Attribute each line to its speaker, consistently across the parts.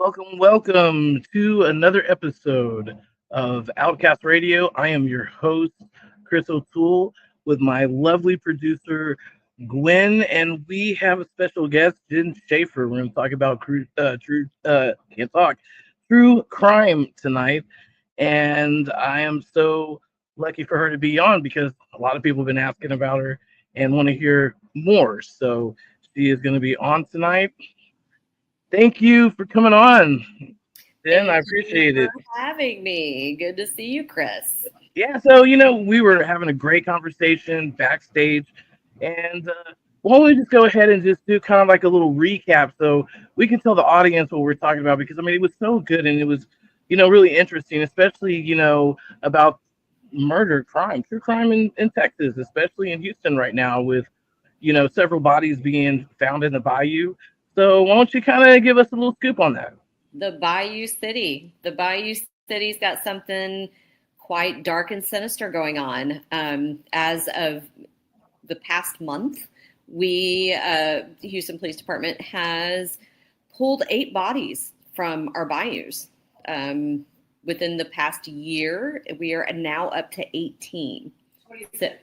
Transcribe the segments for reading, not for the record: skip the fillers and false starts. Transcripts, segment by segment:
Speaker 1: Welcome to another episode of OutKast Radio. I am your host, Chris O'Toole, with my lovely producer, Gwen, and we have a special guest, Jen Schaffer. We're going to talk about can't talk, true crime tonight. And I am so lucky for her to be on because a lot of people have been asking about her and want to hear more. So she is going to be on tonight. Thank you for coming on, Jen. I
Speaker 2: Thank you
Speaker 1: appreciate
Speaker 2: for
Speaker 1: it.
Speaker 2: having me. Good to see you, Chris.
Speaker 1: Yeah, so we were having a great conversation backstage, and why don't we just go ahead and just do kind of like a little recap so we can tell the audience what we're talking about because I mean it was so good and it was really interesting, especially about murder, crime, true crime in Texas, especially in Houston right now with several bodies being found in the bayou. So why don't you kind of give us a little scoop on that?
Speaker 2: The Bayou City. The Bayou City's got something quite dark and sinister going on. As of the past month, the Houston Police Department has pulled 8 bodies from our bayous. Within the past year, we are now up to 18. 26.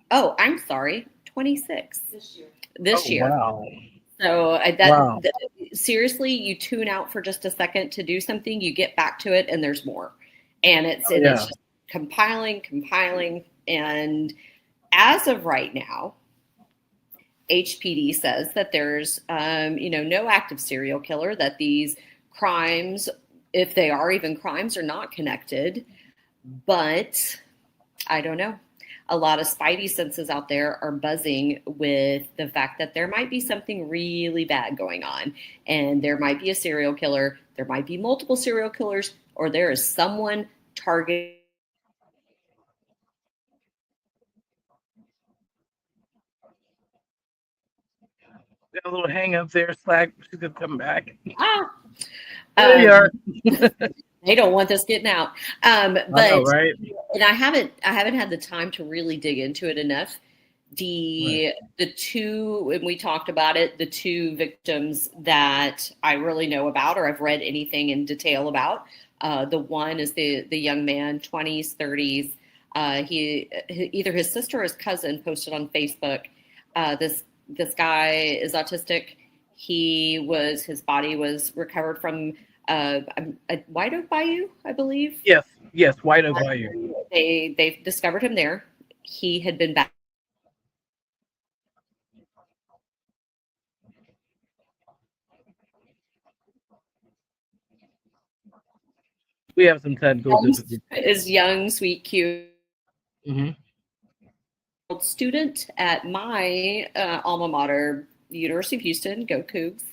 Speaker 2: Oh, I'm sorry, 26 this
Speaker 1: Oh
Speaker 2: year.
Speaker 1: wow,
Speaker 2: So
Speaker 1: wow,
Speaker 2: seriously, you tune out for just a second to do something, you get back to it, and there's more, and it's
Speaker 1: oh
Speaker 2: and
Speaker 1: yeah.
Speaker 2: it's just compiling, and as of right now, HPD says that there's no active serial killer, that these crimes, if they are even crimes, are not connected, but I don't know. A lot of spidey senses out there are buzzing with the fact that there might be something really bad going on. And there might be a serial killer, there might be multiple serial killers, or there is someone targeting
Speaker 1: Got a little hang up there, Slack. She's gonna come back.
Speaker 2: ah,
Speaker 1: There you are.
Speaker 2: um, they don't want this getting out.
Speaker 1: I know,
Speaker 2: But
Speaker 1: right?
Speaker 2: and I haven't had the time to really dig into it enough.
Speaker 1: Right.
Speaker 2: The two, and we talked about it, the two victims that I really know about or I've read anything in detail about. The one is the young man, 20s, 30s. Either his sister or his cousin posted on Facebook. This guy is autistic. His body was recovered from a White Oak Bayou, I believe.
Speaker 1: Yes, yes. White Oak Bayou.
Speaker 2: They discovered him there. He had been back.
Speaker 1: We have some technical difficulties.
Speaker 2: Is young, sweet, cute
Speaker 1: Hmm.
Speaker 2: student at my alma mater, University of Houston. Go Cougs!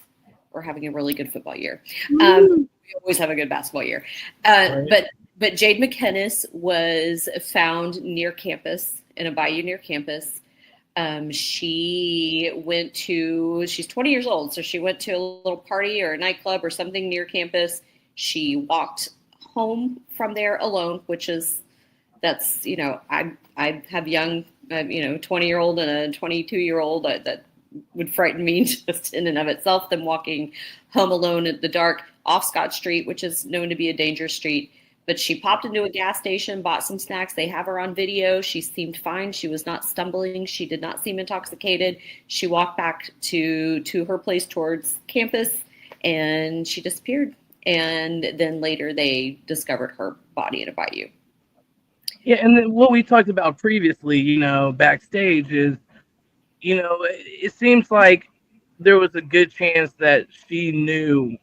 Speaker 2: We're having a really good football year. We always have a good basketball year.
Speaker 1: Right.
Speaker 2: But Jade McKinnis was found near campus in a bayou near campus. She's 20 years old, so she went to a little party or a nightclub or something near campus. She walked home from there alone, I have young, 20-year-old and a 22-year-old that would frighten me just in and of itself. Them walking home alone at the dark off Scott Street, which is known to be a dangerous street. But she popped into a gas station, bought some snacks. They have her on video. She seemed fine. She was not stumbling. She did not seem intoxicated. She walked back to her place towards campus, and she disappeared. And then later they discovered her body in a bayou.
Speaker 1: Yeah, and then what we talked about previously, backstage is, it seems like there was a good chance that she knew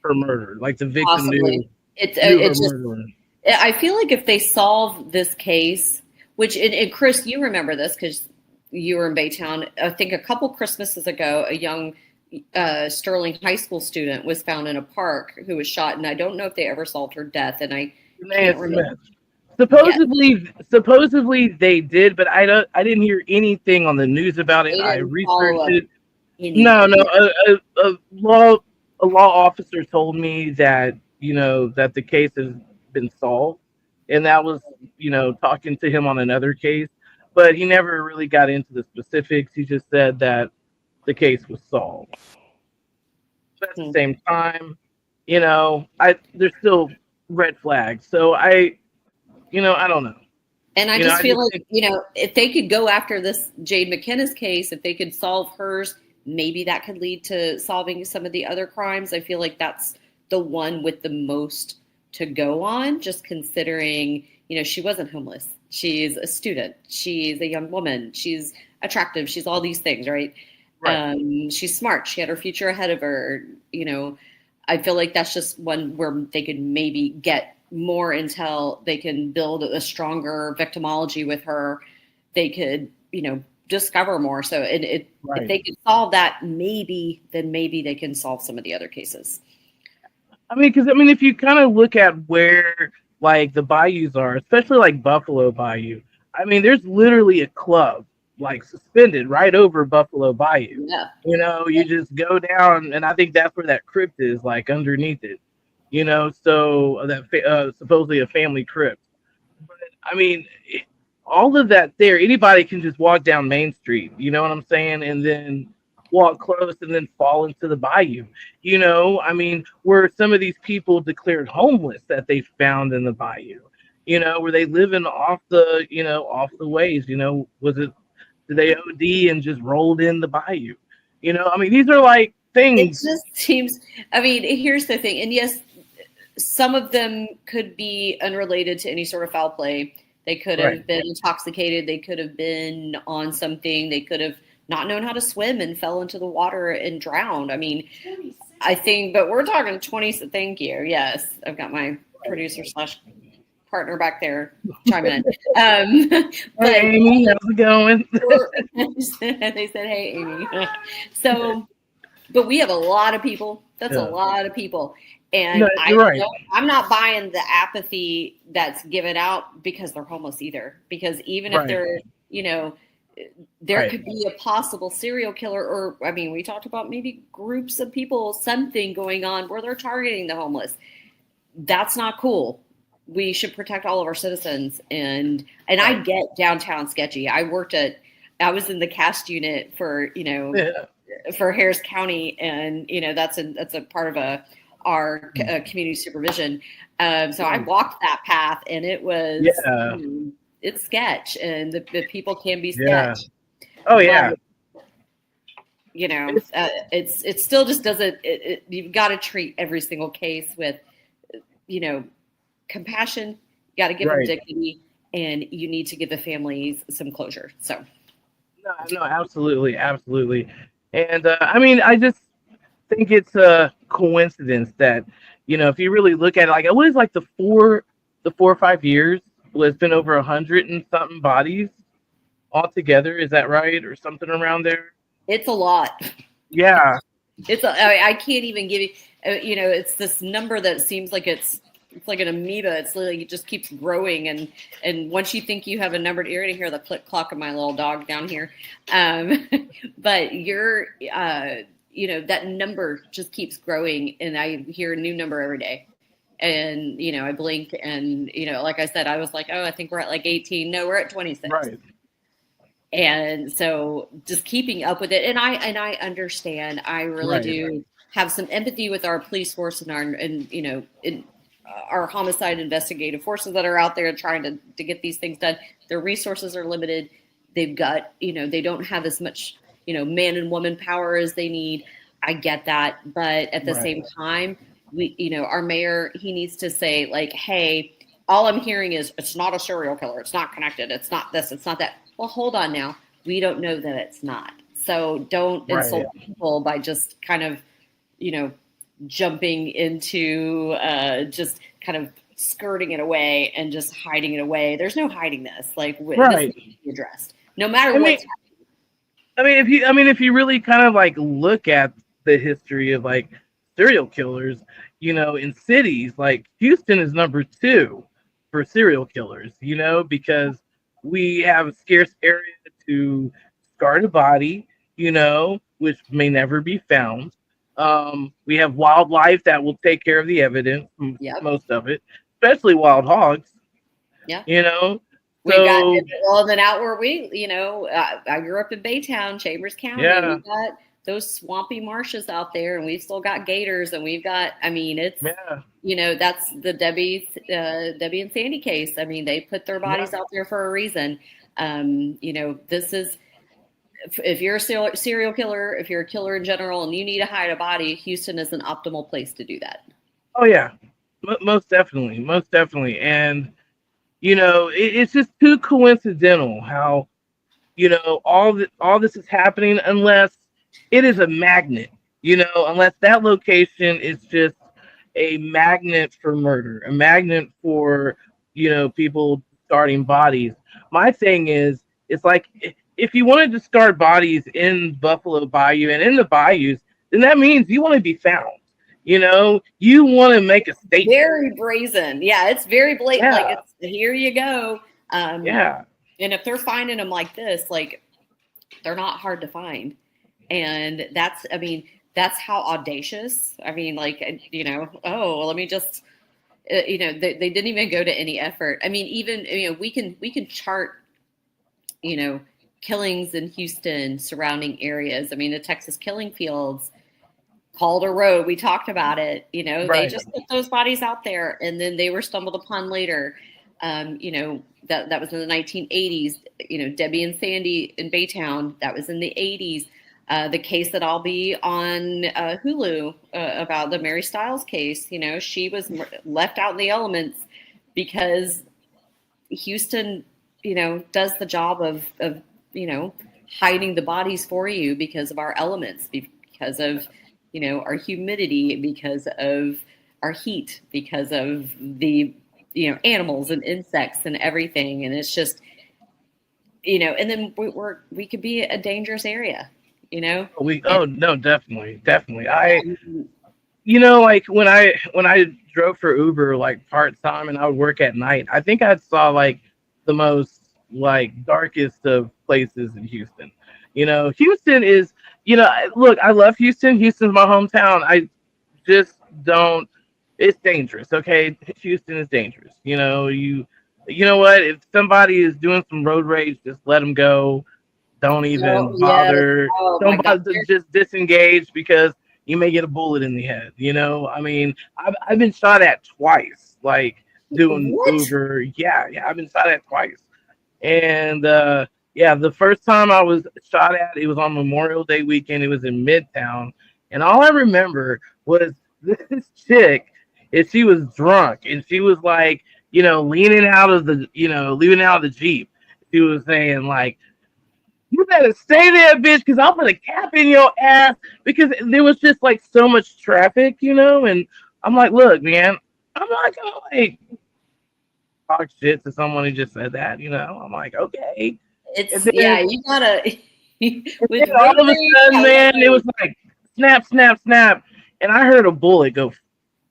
Speaker 1: her murder, like the victim knew
Speaker 2: Possibly. It's
Speaker 1: knew her
Speaker 2: it's just
Speaker 1: murderer.
Speaker 2: I feel like if they solve this case, which and Chris, you remember this because you were in Baytown. I think a couple Christmases ago, a young Sterling High School student was found in a park who was shot, and I don't know if they ever solved her death, and I can't remember.
Speaker 1: Smith.
Speaker 2: Yeah,
Speaker 1: Supposedly they did, but I didn't hear anything on the news about it.
Speaker 2: they
Speaker 1: I
Speaker 2: didn't follow
Speaker 1: researched
Speaker 2: up
Speaker 1: it. No, no,
Speaker 2: anything.
Speaker 1: a law officer told me that that the case has been solved, and that was talking to him on another case, but he never really got into the specifics. He just said that the case was solved. But at the
Speaker 2: Hmm.
Speaker 1: same time, there's still red flags. So I don't know.
Speaker 2: And I just
Speaker 1: I
Speaker 2: feel
Speaker 1: just
Speaker 2: like,
Speaker 1: think
Speaker 2: if they could go after this Jade McKenna's case, if they could solve hers, maybe that could lead to solving some of the other crimes. I feel like that's the one with the most to go on, just considering, she wasn't homeless. She's a student. She's a young woman. She's attractive. She's all these things, right?
Speaker 1: right.
Speaker 2: She's smart. She had her future ahead of her. I feel like that's just one where they could maybe get more until they can build a stronger victimology with her. They could, discover more. So if
Speaker 1: Right.
Speaker 2: they could solve that, then maybe they can solve some of the other cases.
Speaker 1: Because if you kind of look at where like the bayous are, especially like Buffalo Bayou, there's literally a club like suspended right over Buffalo Bayou.
Speaker 2: Yeah.
Speaker 1: You just go down, and I think that's where that crypt is, like underneath it. So supposedly a family crypt. But all of that there, anybody can just walk down Main Street. You know what I'm saying? And then walk close and then fall into the bayou. Where some of these people declared homeless that they found in the bayou. Were they living off the ways? Was it did they OD and just rolled in the bayou? These are like
Speaker 2: It
Speaker 1: things.
Speaker 2: just seems, here's the thing. And yes, some of them could be unrelated to any sort of foul play. They could
Speaker 1: Right.
Speaker 2: have been intoxicated. They could have been on something. They could have not known how to swim and fell into the water and drowned. I think, but we're talking 20. Thank you. Yes. I've got my producer / partner back there chiming in.
Speaker 1: Hey, Amy, how's it going?
Speaker 2: They said, "Hey, Amy." So, but we have a lot of people. That's a lot of people. And
Speaker 1: No, you're right.
Speaker 2: I'm not buying the apathy that's given out because they're homeless either. Because even if they're, there could be a possible serial killer, or we talked about maybe groups of people, something going on where they're targeting the homeless. That's not cool. We should protect all of our citizens. And I get downtown sketchy. I was in the cast unit for, for Harris County, and that's a part of our community supervision. So I walked that path, and it was it's sketch, and the people can be sketch.
Speaker 1: Oh yeah.
Speaker 2: But, it still just doesn't. You've got to treat every single case with compassion. You got to give them dignity, and you need to give the families some closure. So.
Speaker 1: No, absolutely, absolutely. And I just think it's a coincidence that if you really look at it, like what is like the 4 or 5 years, well, it's been over 100 and something bodies altogether. Is that right, or something around there?
Speaker 2: It's a lot.
Speaker 1: Yeah.
Speaker 2: I can't even give you. It's this number that seems like it's like an amoeba. It's like it just keeps growing, and once you think you have a number, you're gonna hear the click clock of my little dog down here. But you're, that number just keeps growing, and I hear a new number every day. And I blink, and like I said, I was like, oh, I think we're at like 18. No, we're at 26.
Speaker 1: Right.
Speaker 2: And so just keeping up with it, and I understand. I really do have some empathy with our police force and our homicide investigative forces that are out there trying to get these things done. Their resources are limited. They've got, they don't have as much, man and woman power as they need. I get that. But at the same time, our mayor, he needs to say, like, hey, all I'm hearing is it's not a serial killer. It's not connected. It's not this. It's not that. Well, hold on now. We don't know that it's not. So don't insult people by just kind of, jumping into just kind of skirting it away and just hiding it away. There's no hiding this. Like, this needs to be addressed, no matter what's happening.
Speaker 1: If you really kind of like look at the history of like serial killers, in cities, like Houston is number 2 for serial killers, because we have a scarce area to discard a body, which may never be found. We have wildlife that will take care of the evidence, most of it, especially wild hogs.
Speaker 2: Yeah.
Speaker 1: We
Speaker 2: got, then out where I grew up in Baytown, Chambers County.
Speaker 1: Yeah.
Speaker 2: We got those swampy marshes out there, and we've still got gators, and we've got, I mean, it's,
Speaker 1: Yeah.
Speaker 2: that's the Debbie and Sandy case. I mean, they put their bodies out there for a reason. This is, if you're a serial killer, if you're a killer in general, and you need to hide a body, Houston is an optimal place to do that.
Speaker 1: Oh yeah, most definitely, most definitely. And it's just too coincidental how all this is happening, unless it is a magnet. Unless that location is just a magnet for murder, a magnet for people discarding bodies. My thing is, it's like, if you want to discard bodies in Buffalo Bayou and in the bayous, then that means you want to be found. You want to make a statement.
Speaker 2: Very brazen. Yeah, it's very blatant.
Speaker 1: Yeah.
Speaker 2: Like, it's, here you go.
Speaker 1: Yeah.
Speaker 2: And if they're finding them like this, like, they're not hard to find. And that's how audacious. I mean, like, let me just, they didn't even go to any effort. I mean, even, we can chart, killings in Houston, surrounding areas. I mean, the Texas killing fields, Calder Road, we talked about it.
Speaker 1: Right.
Speaker 2: They just put those bodies out there, and then they were stumbled upon later. That was in the 1980s. Debbie and Sandy in Baytown, that was in the 80s. The case that I'll be on Hulu about, the Mary Stiles case, she was left out in the elements because Houston, does the job of hiding the bodies for you because of our elements, because of our humidity, because of our heat, because of the animals and insects and everything. And it's just, and then we could be a dangerous area,
Speaker 1: No, definitely. Like when I drove for Uber, like part-time, and I would work at night, I think I saw like the most like darkest of places in Houston. Houston is, look, I love Houston. Houston's my hometown. I just don't, it's dangerous. Okay. Houston is dangerous. You know what? If somebody is doing some road rage, just let them go. Don't even bother.
Speaker 2: Yes. Oh,
Speaker 1: Don't bother. Just disengage, because you may get a bullet in the head. I mean, I've been shot at twice, like doing
Speaker 2: What?
Speaker 1: Uber. Yeah, I've been shot at twice. And the first time I was shot at, it was on Memorial Day weekend. It was in Midtown, and all I remember was this chick, and she was drunk, and she was like, leaning out of the Jeep. She was saying like, "You better stay there, bitch, because I'll put a cap in your ass," because there was just like so much traffic, and I'm like, "Look, man, I'm not gonna like talk shit to someone who just said that." I'm like, "Okay."
Speaker 2: It's, you gotta, with
Speaker 1: all of a sudden, man, it was like snap, snap, snap, and I heard a bullet go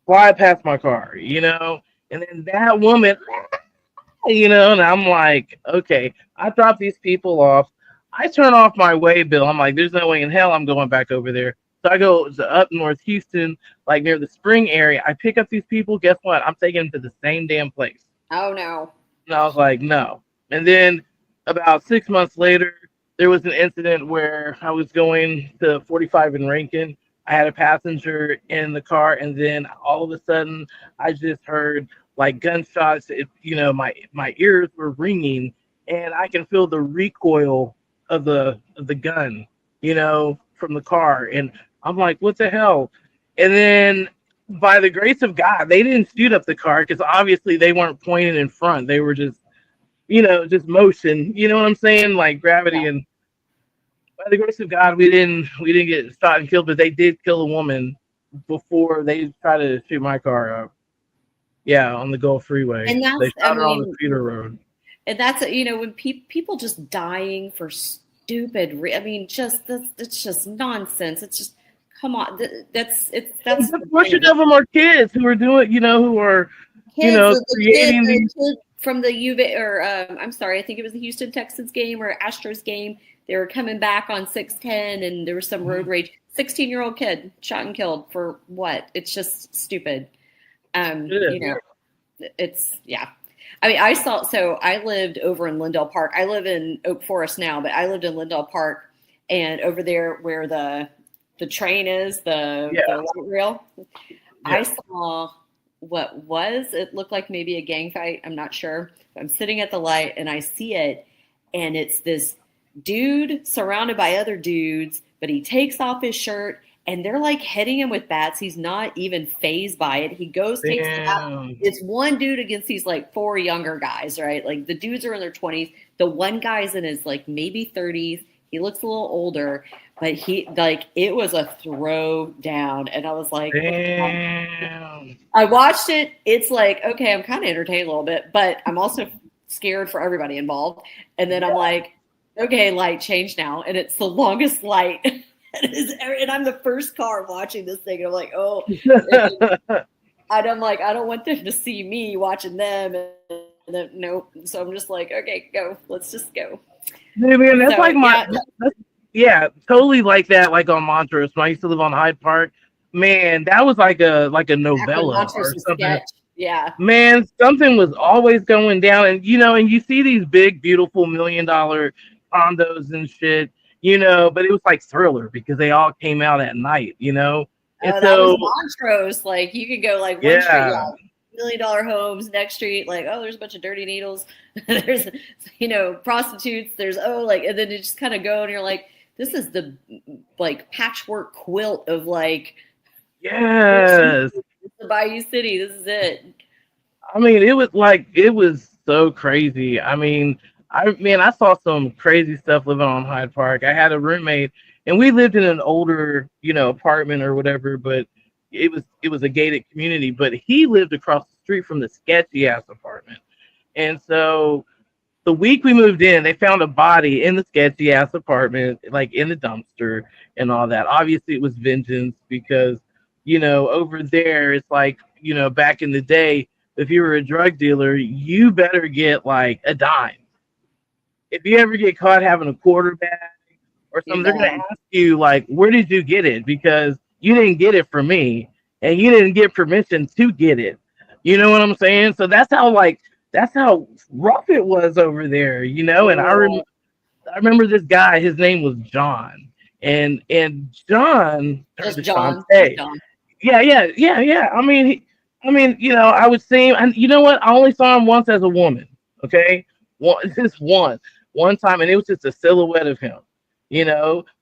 Speaker 1: fly past my car, and then that woman, and I'm like, okay, I drop these people off. I turn off my way bill. I'm like, there's no way in hell I'm going back over there. So I go to up north Houston, like near the Spring area. I pick up these people. Guess what? I'm taking them to the same damn place.
Speaker 2: Oh no.
Speaker 1: And I was like, no. And then about 6 months later, there was an incident where I was going to 45 in Rankin. I had a passenger in the car, and then all of a sudden, I just heard like gunshots. My ears were ringing, and I can feel the recoil of the gun, from the car, and I'm like, what the hell? And then, by the grace of God, they didn't shoot up the car, because obviously they weren't pointing in front. They were just, just motion. You know what I'm saying? Like gravity. Yeah. And by the grace of God, we didn't get shot and killed, but they did kill a woman before they tried to shoot my car up. Yeah, on the Gulf Freeway.
Speaker 2: And
Speaker 1: they shot her on the Cedar Road.
Speaker 2: And that's, when people just dying for stupid, it's just nonsense. It's just, come on, that's
Speaker 1: a portion of them are kids who are doing, who are,
Speaker 2: kids,
Speaker 1: creating these
Speaker 2: from the UV, or I'm sorry, I think it was the Houston Texans game or Astros game. They were coming back on 610, and there was some road rage. 16-year-old kid shot and killed for what? It's just stupid. It's, yeah. I mean, I lived over in Lindell Park. I live in Oak Forest now, but I lived in Lindell Park, and over there where the the train is, the light rail. I saw it looked like maybe a gang fight. I'm not sure. I'm sitting at the light and I see it, and it's this dude surrounded by other dudes, but he takes off his shirt and they're like hitting him with bats. He's not even fazed by it. He goes, takes the bat. It's one dude against these like four younger guys, right? Like the dudes are in their 20s. The one guy's in his like maybe 30s. He looks a little older, but it was a throw down. And I was like,
Speaker 1: damn.
Speaker 2: I watched it. It's like, okay, I'm kind of entertained a little bit, but I'm also scared for everybody involved. And then I'm like, okay, light change now. And it's the longest light. And I'm the first car watching this thing. And I'm like, oh, and I'm like, I don't want them to see me watching them. And then, nope. So I'm just like, okay, go. Let's just go.
Speaker 1: Man, that's totally like that. Like on Montrose, when I used to live on Hyde Park, man, that was like a novella or something.
Speaker 2: Yeah,
Speaker 1: man, something was always going down, and you see these big, beautiful $1 million condos and shit, but it was like Thriller because they all came out at night, And
Speaker 2: that was Montrose. Like you could go like one street, $1 million homes, next street, like, oh, there's a bunch of dirty needles, there's prostitutes, there's and then you just kind of go and you're like, this is the like patchwork quilt of like,
Speaker 1: yes,
Speaker 2: the Bayou City. This is it.
Speaker 1: I mean, it was so crazy. I mean, I saw some crazy stuff living on Hyde Park. I had a roommate, and we lived in an older, apartment or whatever, but it was a gated community. But he lived across the street from the sketchy ass apartment, and so the week we moved in, they found a body in the sketchy ass apartment, like in the dumpster and all that. Obviously, it was vengeance because, over there, it's like, back in the day, if you were a drug dealer, you better get like a dime. If you ever get caught having a quarter bag or something, they're going to ask you, like, where did you get it? Because you didn't get it from me and you didn't get permission to get it. You know what I'm saying? So that's how rough it was over there, And I remember this guy. His name was John, and John turned to Shantae. Yeah. I mean, I would see him, and you know what? I only saw him once as a woman. Okay, just one time, and it was just a silhouette of him.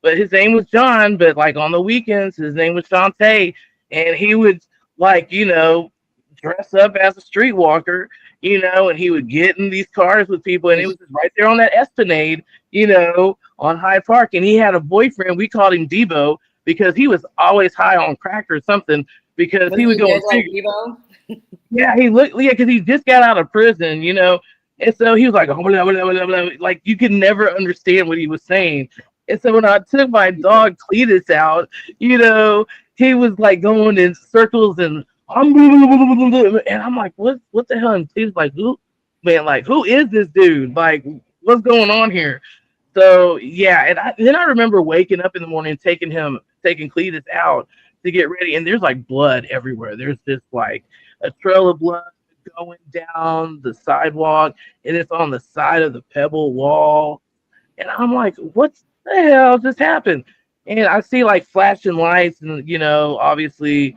Speaker 1: But his name was John. But like on the weekends, his name was Shantae, and he would dress up as a streetwalker, and he would get in these cars with people, and it was right there on that Esplanade, on Hyde Park. And he had a boyfriend. We called him Debo because he was always high on crack or something. Because he would go like Debo? Yeah, because he just got out of prison, and so he was like, blah, blah, blah, blah, like you could never understand what he was saying. And so when I took my dog Cletus out, he was like going in circles and I'm like, what the hell? And he was like, who is this dude? Like, what's going on here? So yeah, and then I remember waking up in the morning, taking Cletus out to get ready, and there's like blood everywhere. There's just like a trail of blood going down the sidewalk, and it's on the side of the pebble wall. And I'm like, what the hell just happened? And I see like flashing lights, and obviously,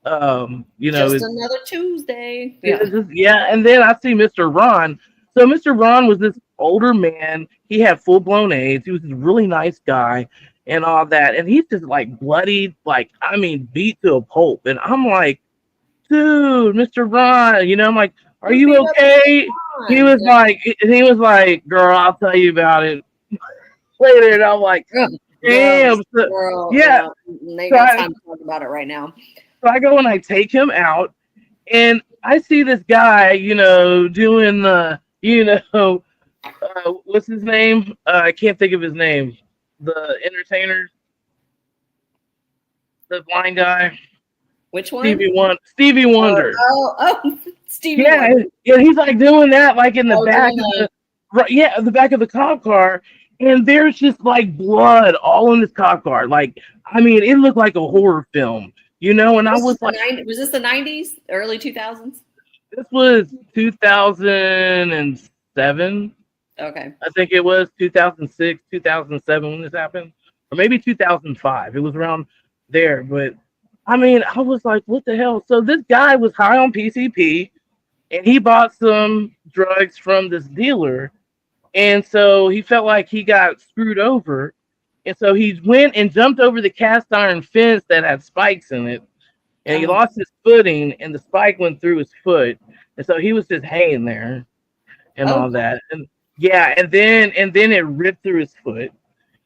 Speaker 2: just another Tuesday.
Speaker 1: Yeah. And then I see Mr. Ron. So Mr. Ron was this older man. He had full-blown AIDS. He was this really nice guy and all that. And he's just like bloodied, beat to a pulp. And I'm like, dude, Mr. Ron, I'm like, are you okay? He was like, girl, I'll tell you about it later. And I'm like, damn.
Speaker 2: Yeah. They got time to talk about it right now.
Speaker 1: So I go and I take him out, and I see this guy, doing the, what's his name? I can't think of his name. The entertainer, the blind guy.
Speaker 2: Which one?
Speaker 1: Stevie Wonder.
Speaker 2: Stevie
Speaker 1: yeah,
Speaker 2: Wonder.
Speaker 1: Yeah, he's like doing that, like in the back of the back of the cop car, and there's just like blood all in this cop car. Like, I mean, it looked like a horror film, And I was like,
Speaker 2: was this the 90s, early 2000s?
Speaker 1: This was 2007.
Speaker 2: Okay.
Speaker 1: I think it was 2006, 2007 when this happened. or maybe 2005. It was around there. But I mean, I was like, what the hell? So this guy was high on PCP, and he bought some drugs from this dealer, and so he felt like he got screwed over, and so he went and jumped over the cast iron fence that had spikes in it, and he
Speaker 2: Oh,
Speaker 1: lost his footing, and the spike went through his foot, and so he was just hanging there and
Speaker 2: oh
Speaker 1: all
Speaker 2: God.
Speaker 1: that, and yeah, and then it ripped through his foot,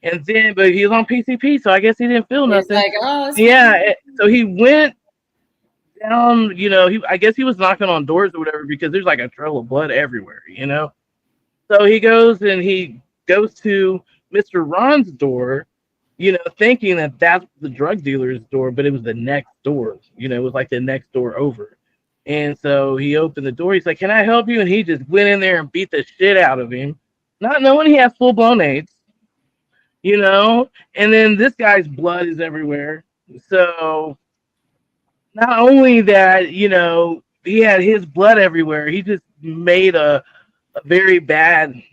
Speaker 1: and then but he was on PCP, so I guess he didn't feel
Speaker 2: It's
Speaker 1: nothing.
Speaker 2: like, oh, it's
Speaker 1: Yeah,
Speaker 2: fine.
Speaker 1: so he went down, I guess he was knocking on doors or whatever because there's like a trail of blood everywhere. So he goes to Mr. Ron's door, thinking that that's the drug dealer's door, but it was the next door. It was like the next door over. And so he opened the door. He's like, "Can I help you?" And he just went in there and beat the shit out of him, not knowing he has full blown AIDS. And then this guy's blood is everywhere. So not only that, he had his blood everywhere, he just made a very bad
Speaker 2: And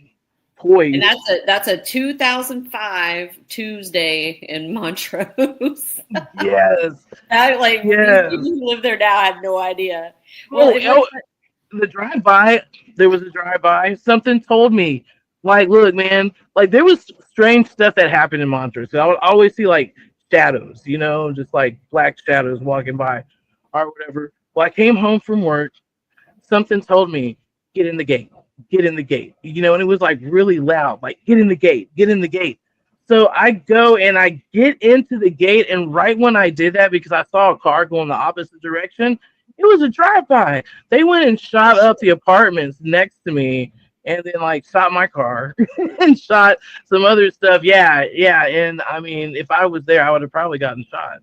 Speaker 1: poise.
Speaker 2: that's a 2005 Tuesday in Montrose.
Speaker 1: Yes,
Speaker 2: I like these
Speaker 1: yes.
Speaker 2: people who live there now had no idea. Well,
Speaker 1: Oh,
Speaker 2: and
Speaker 1: oh, the drive by, there was a drive by. Something told me, like, look, man, like there was strange stuff that happened in Montrose. I would always see like shadows, just like black shadows walking by or whatever. Well, I came home from work. Something told me, get in the gate, get in the gate, and it was like really loud, like, get in the gate, get in the gate. So I go and I get into the gate, and right when I did that, because I saw a car going the opposite direction, it was a drive-by. They went and shot up the apartments next to me, and then like shot my car and shot some other stuff. Yeah, yeah. And I mean, if I was there, I would have probably gotten shot.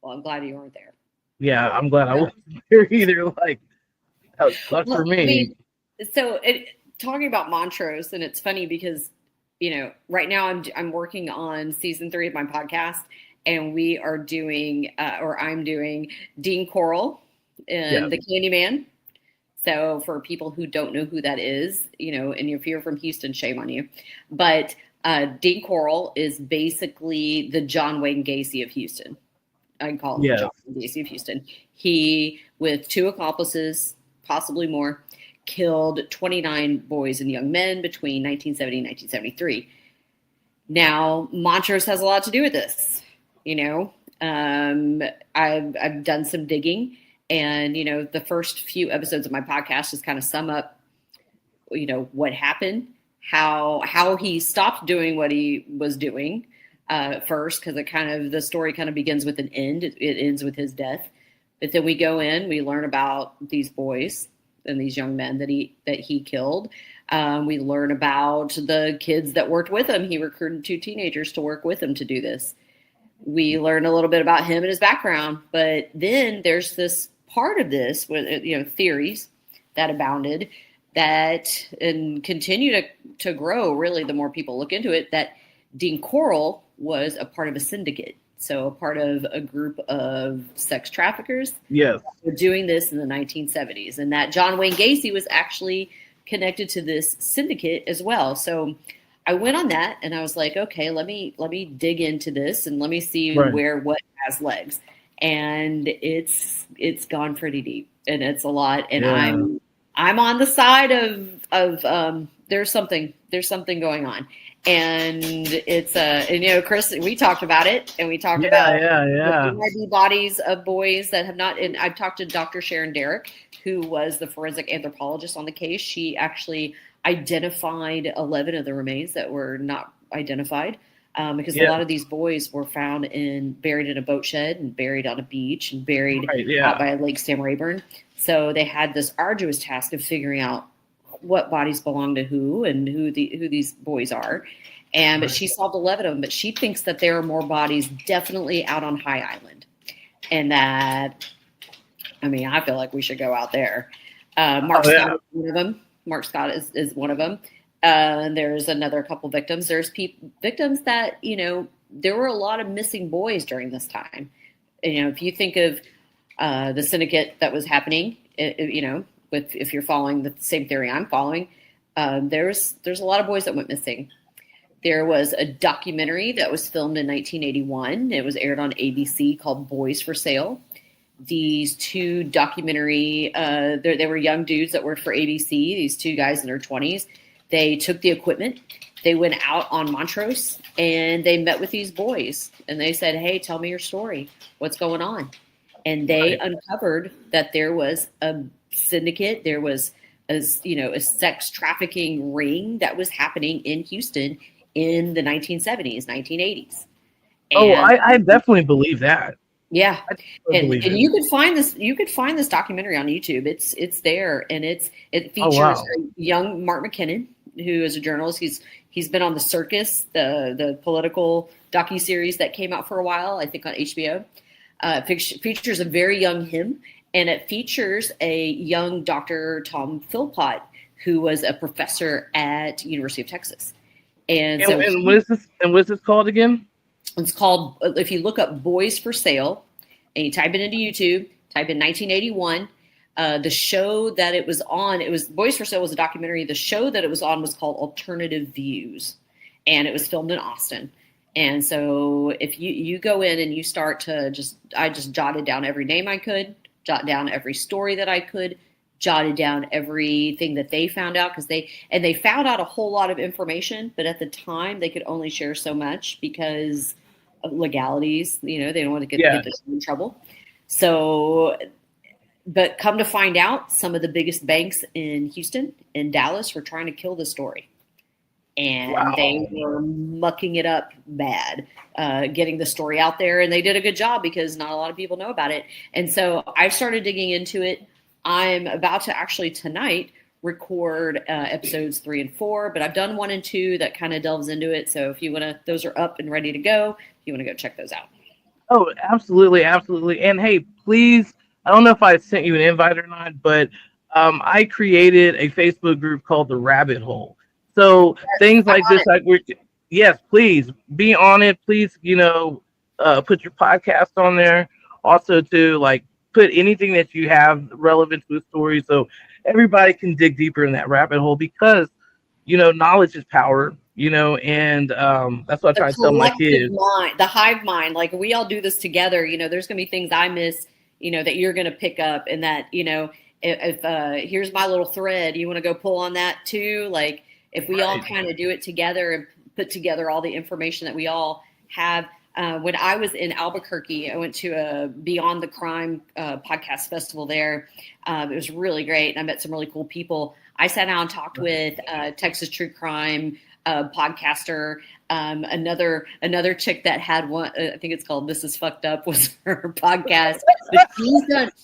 Speaker 2: well, I'm glad you weren't there.
Speaker 1: Yeah, I'm glad I wasn't there either. Like, that would suck for
Speaker 2: Well, I
Speaker 1: me.
Speaker 2: mean, talking about Montrose, and it's funny because right now I'm working on season 3 of my podcast, and we are doing, or I'm doing Dean Coral
Speaker 1: Yeah.
Speaker 2: and the Candyman. So for people who don't know who that is, and if you're from Houston, shame on you. But Dean Coral is basically the John Wayne Gacy of Houston. I can call him the
Speaker 1: Yes.
Speaker 2: John Wayne Gacy of Houston. He, with 2 accomplices, possibly more, killed 29 boys and young men between 1970 and 1973. Now, Montrose has a lot to do with this. I've done some digging, and the first few episodes of my podcast just kind of sum up, what happened, how he stopped doing what he was doing first, because the story kind of begins with an end. It ends with his death, but then we go in, we learn about these boys and these young men that he killed. We learn about the kids that worked with him. He recruited 2 teenagers to work with him to do this. We learn a little bit about him and his background, but then there's this part of this with theories that abounded that and continue to grow. Really, the more people look into it, that Dean Coral was a part of a syndicate, so a part of a group of sex traffickers
Speaker 1: Yes.
Speaker 2: were doing this in the 1970s, and that John Wayne Gacy was actually connected to this syndicate as well. So I went on that, and I was like, okay, let me dig into this and let me see
Speaker 1: Right.
Speaker 2: what has legs. And it's gone pretty deep, and it's a lot. And
Speaker 1: Yeah.
Speaker 2: I'm on the side of there's something going on, and it's and Chris, we talked about it, and we talked
Speaker 1: Yeah.
Speaker 2: about
Speaker 1: Yeah.
Speaker 2: there
Speaker 1: Yeah.
Speaker 2: might be bodies of boys that have not. And I've talked to Dr. Sharon Derrick, who was the forensic anthropologist on the case. She actually identified 11 of the remains that were not identified, because a
Speaker 1: Yeah.
Speaker 2: lot of these boys were found buried in a boat shed and buried on a beach and buried
Speaker 1: Right.
Speaker 2: out
Speaker 1: Yeah.
Speaker 2: by Lake Sam Rayburn. So they had this arduous task of figuring out what bodies belong to who and who these boys are. But
Speaker 1: Right.
Speaker 2: she solved 11 of them. But she thinks that there are more bodies definitely out on High Island, and that, I mean, I feel like we should go out there. Mark
Speaker 1: Oh
Speaker 2: Scott
Speaker 1: yeah.
Speaker 2: is one of them. Mark Scott is one of them. And there's another couple victims. There's victims that, there were a lot of missing boys during this time. If you think of the syndicate that was happening, if you're following the same theory I'm following, there's a lot of boys that went missing. There was a documentary that was filmed in 1981. It was aired on ABC called Boys for Sale. These two documentary, they were young dudes that worked for ABC, these two guys in their 20s. They took the equipment, they went out on Montrose, and they met with these boys. And they said, hey, tell me your story. What's going on? And they uncovered that there was a syndicate, there was a sex trafficking ring that was happening in Houston in the 1970s, 1980s.
Speaker 1: Oh, I definitely believe that.
Speaker 2: Yeah. And
Speaker 1: believe it.
Speaker 2: you could find this documentary on YouTube. It's there, and it features
Speaker 1: wow.
Speaker 2: a young Mark McKinnon, who is a journalist. He's been on The Circus, the political docuseries that came out for a while, I think on HBO. Features a very young him, and it features a young Dr. Tom Philpott, who was a professor at University of Texas. And
Speaker 1: what is this? And what's this called again?
Speaker 2: It's called, if you look up Boys for Sale and you type it into YouTube, type in 1981. The show that it was on, Boys for Sale was a documentary. The show that it was on was called Alternative Views, and it was filmed in Austin. And so if you go in and you start to I just jotted down every name I could, jot down every story that I could, jotted down everything that they found out, because they found out a whole lot of information, but at the time they could only share so much because of legalities. They don't want to get this in trouble. So, but come to find out, some of the biggest banks in Houston and Dallas were trying to kill the story. And they were mucking it up bad, getting the story out there. And they did a good job because not a lot of people know about it. And so I've started digging into it. I'm about to actually tonight record episodes 3 and 4, but I've done 1 and 2 that kind of delves into it. So if you want to, those are up and ready to go. If you want to go check those out.
Speaker 1: Oh, absolutely. Absolutely. And hey, please, I don't know if I sent you an invite or not, but I created a Facebook group called The Rabbit Hole. So things like this, yes, please be on it. Please, put your podcast on there. Also, to put anything that you have relevant to a story, so everybody can dig deeper in that rabbit hole, because knowledge is power. And that's what I try to tell my kids.
Speaker 2: The hive mind, like we all do this together. There's gonna be things I miss, that you're gonna pick up, and that if here's my little thread, you want to go pull on that too, like. If we all kind of do it together and put together all the information that we all have. When I was in Albuquerque, I went to a Beyond the Crime podcast festival there. It was really great. And I met some really cool people. I sat down and talked with Texas True Crime podcaster. Another chick that had one, I think it's called This Is Fucked Up, was her podcast. But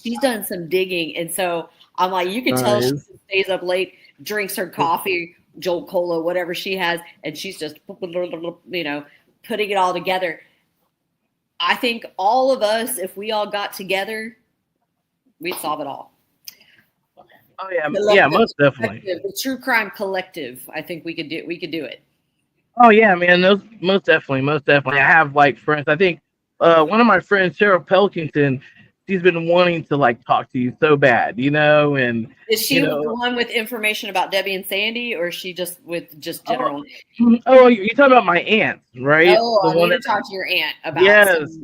Speaker 2: she's done some digging. And so I'm like, you can tell she stays up late, drinks her coffee, Jolt Cola, whatever she has, and she's just, putting it all together. I think all of us, if we all got together, we'd solve it all.
Speaker 1: Oh yeah, most definitely.
Speaker 2: The True Crime Collective. I think we could do it.
Speaker 1: Oh yeah, man. Those most definitely. I have friends. I think one of my friends, Cheryl Pelkington, she's been wanting to talk to you so bad, and
Speaker 2: is she the one with information about Debbie and Sandy, or is she just with general?
Speaker 1: Oh, you're talking about my aunt, right?
Speaker 2: Oh, I need to talk to your aunt about.
Speaker 1: Yes.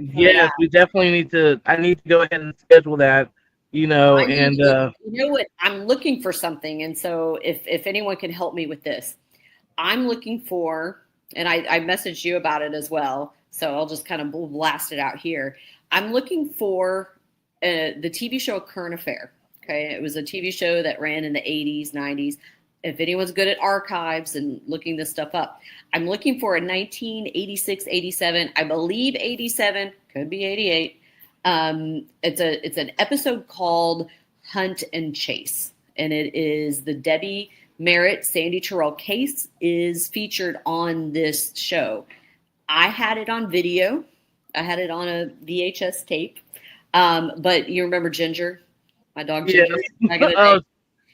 Speaker 1: We definitely need to. I need to go ahead and schedule that. You know what?
Speaker 2: I'm looking for something, and so if anyone can help me with this, I'm looking for, and I messaged you about it as well, so I'll just kind of blast it out here. I'm looking for the TV show Current Affair. Okay, it was a TV show that ran in the 80s, 90s. If anyone's good at archives and looking this stuff up, I'm looking for a 1986, 87, I believe 87, could be 88. It's an episode called Hunt and Chase, and it is the Debbie Merritt, Sandy Terrell case is featured on this show. I had it on video. I had it on a VHS tape. But you remember Ginger, my dog Ginger?
Speaker 1: Yeah.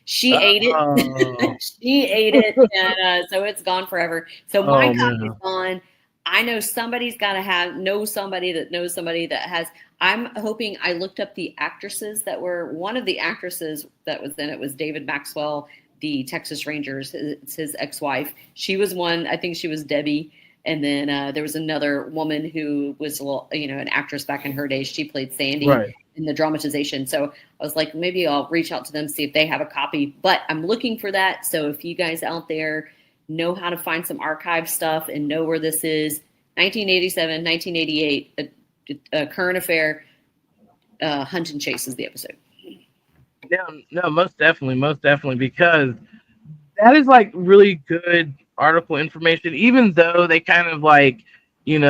Speaker 2: She ate it. She ate it, and so it's gone forever. So my copy's gone. I know somebody's got to know somebody that knows somebody that has. I'm hoping. I looked up the actresses that were. One of the actresses that was in it was David Maxwell, the Texas Rangers. It's his ex-wife. She was one. I think she was Debbie. And then there was another woman who was a little, an actress back in her days. She played Sandy in the dramatization. So I was like, maybe I'll reach out to them, see if they have a copy. But I'm looking for that. So if you guys out there know how to find some archive stuff and know where this is, 1987, 1988, a current affair, Hunt and Chase is the episode.
Speaker 1: No, most definitely, because that is like really good article information, even though they kind of like, kind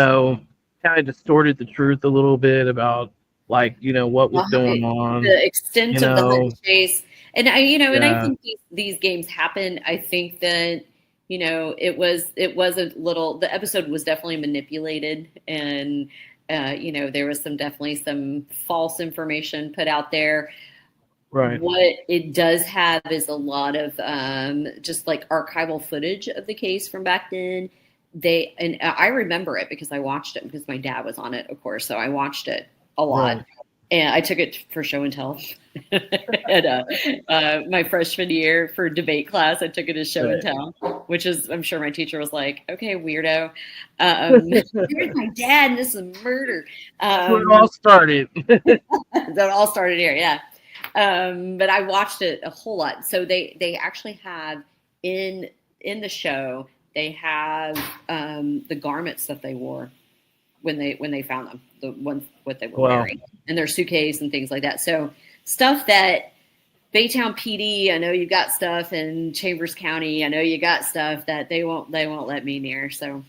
Speaker 1: of distorted the truth a little bit about like, what was going on.
Speaker 2: The extent of the Hunt and Chase. And and I think these games happen. I think that, it was a little, the episode was definitely manipulated, and, there was definitely some false information put out there.
Speaker 1: Right.
Speaker 2: What it does have is a lot of just like archival footage of the case from back then. And I remember it because I watched it because my dad was on it, of course. So I watched it a lot. Right. And I took it for show and tell. And my freshman year for debate class, I took it as show and tell, which is, I'm sure my teacher was like, okay, weirdo. Here's my dad, and this is murder.
Speaker 1: Where it all started.
Speaker 2: That all started here, yeah. But I watched it a whole lot. So they actually have in the show, they have the garments that they wore when they found them, the ones what they were wearing, and their suitcase and things like that. So stuff that Baytown PD, I know you got stuff, in Chambers County, I know you got stuff that they won't let me near. So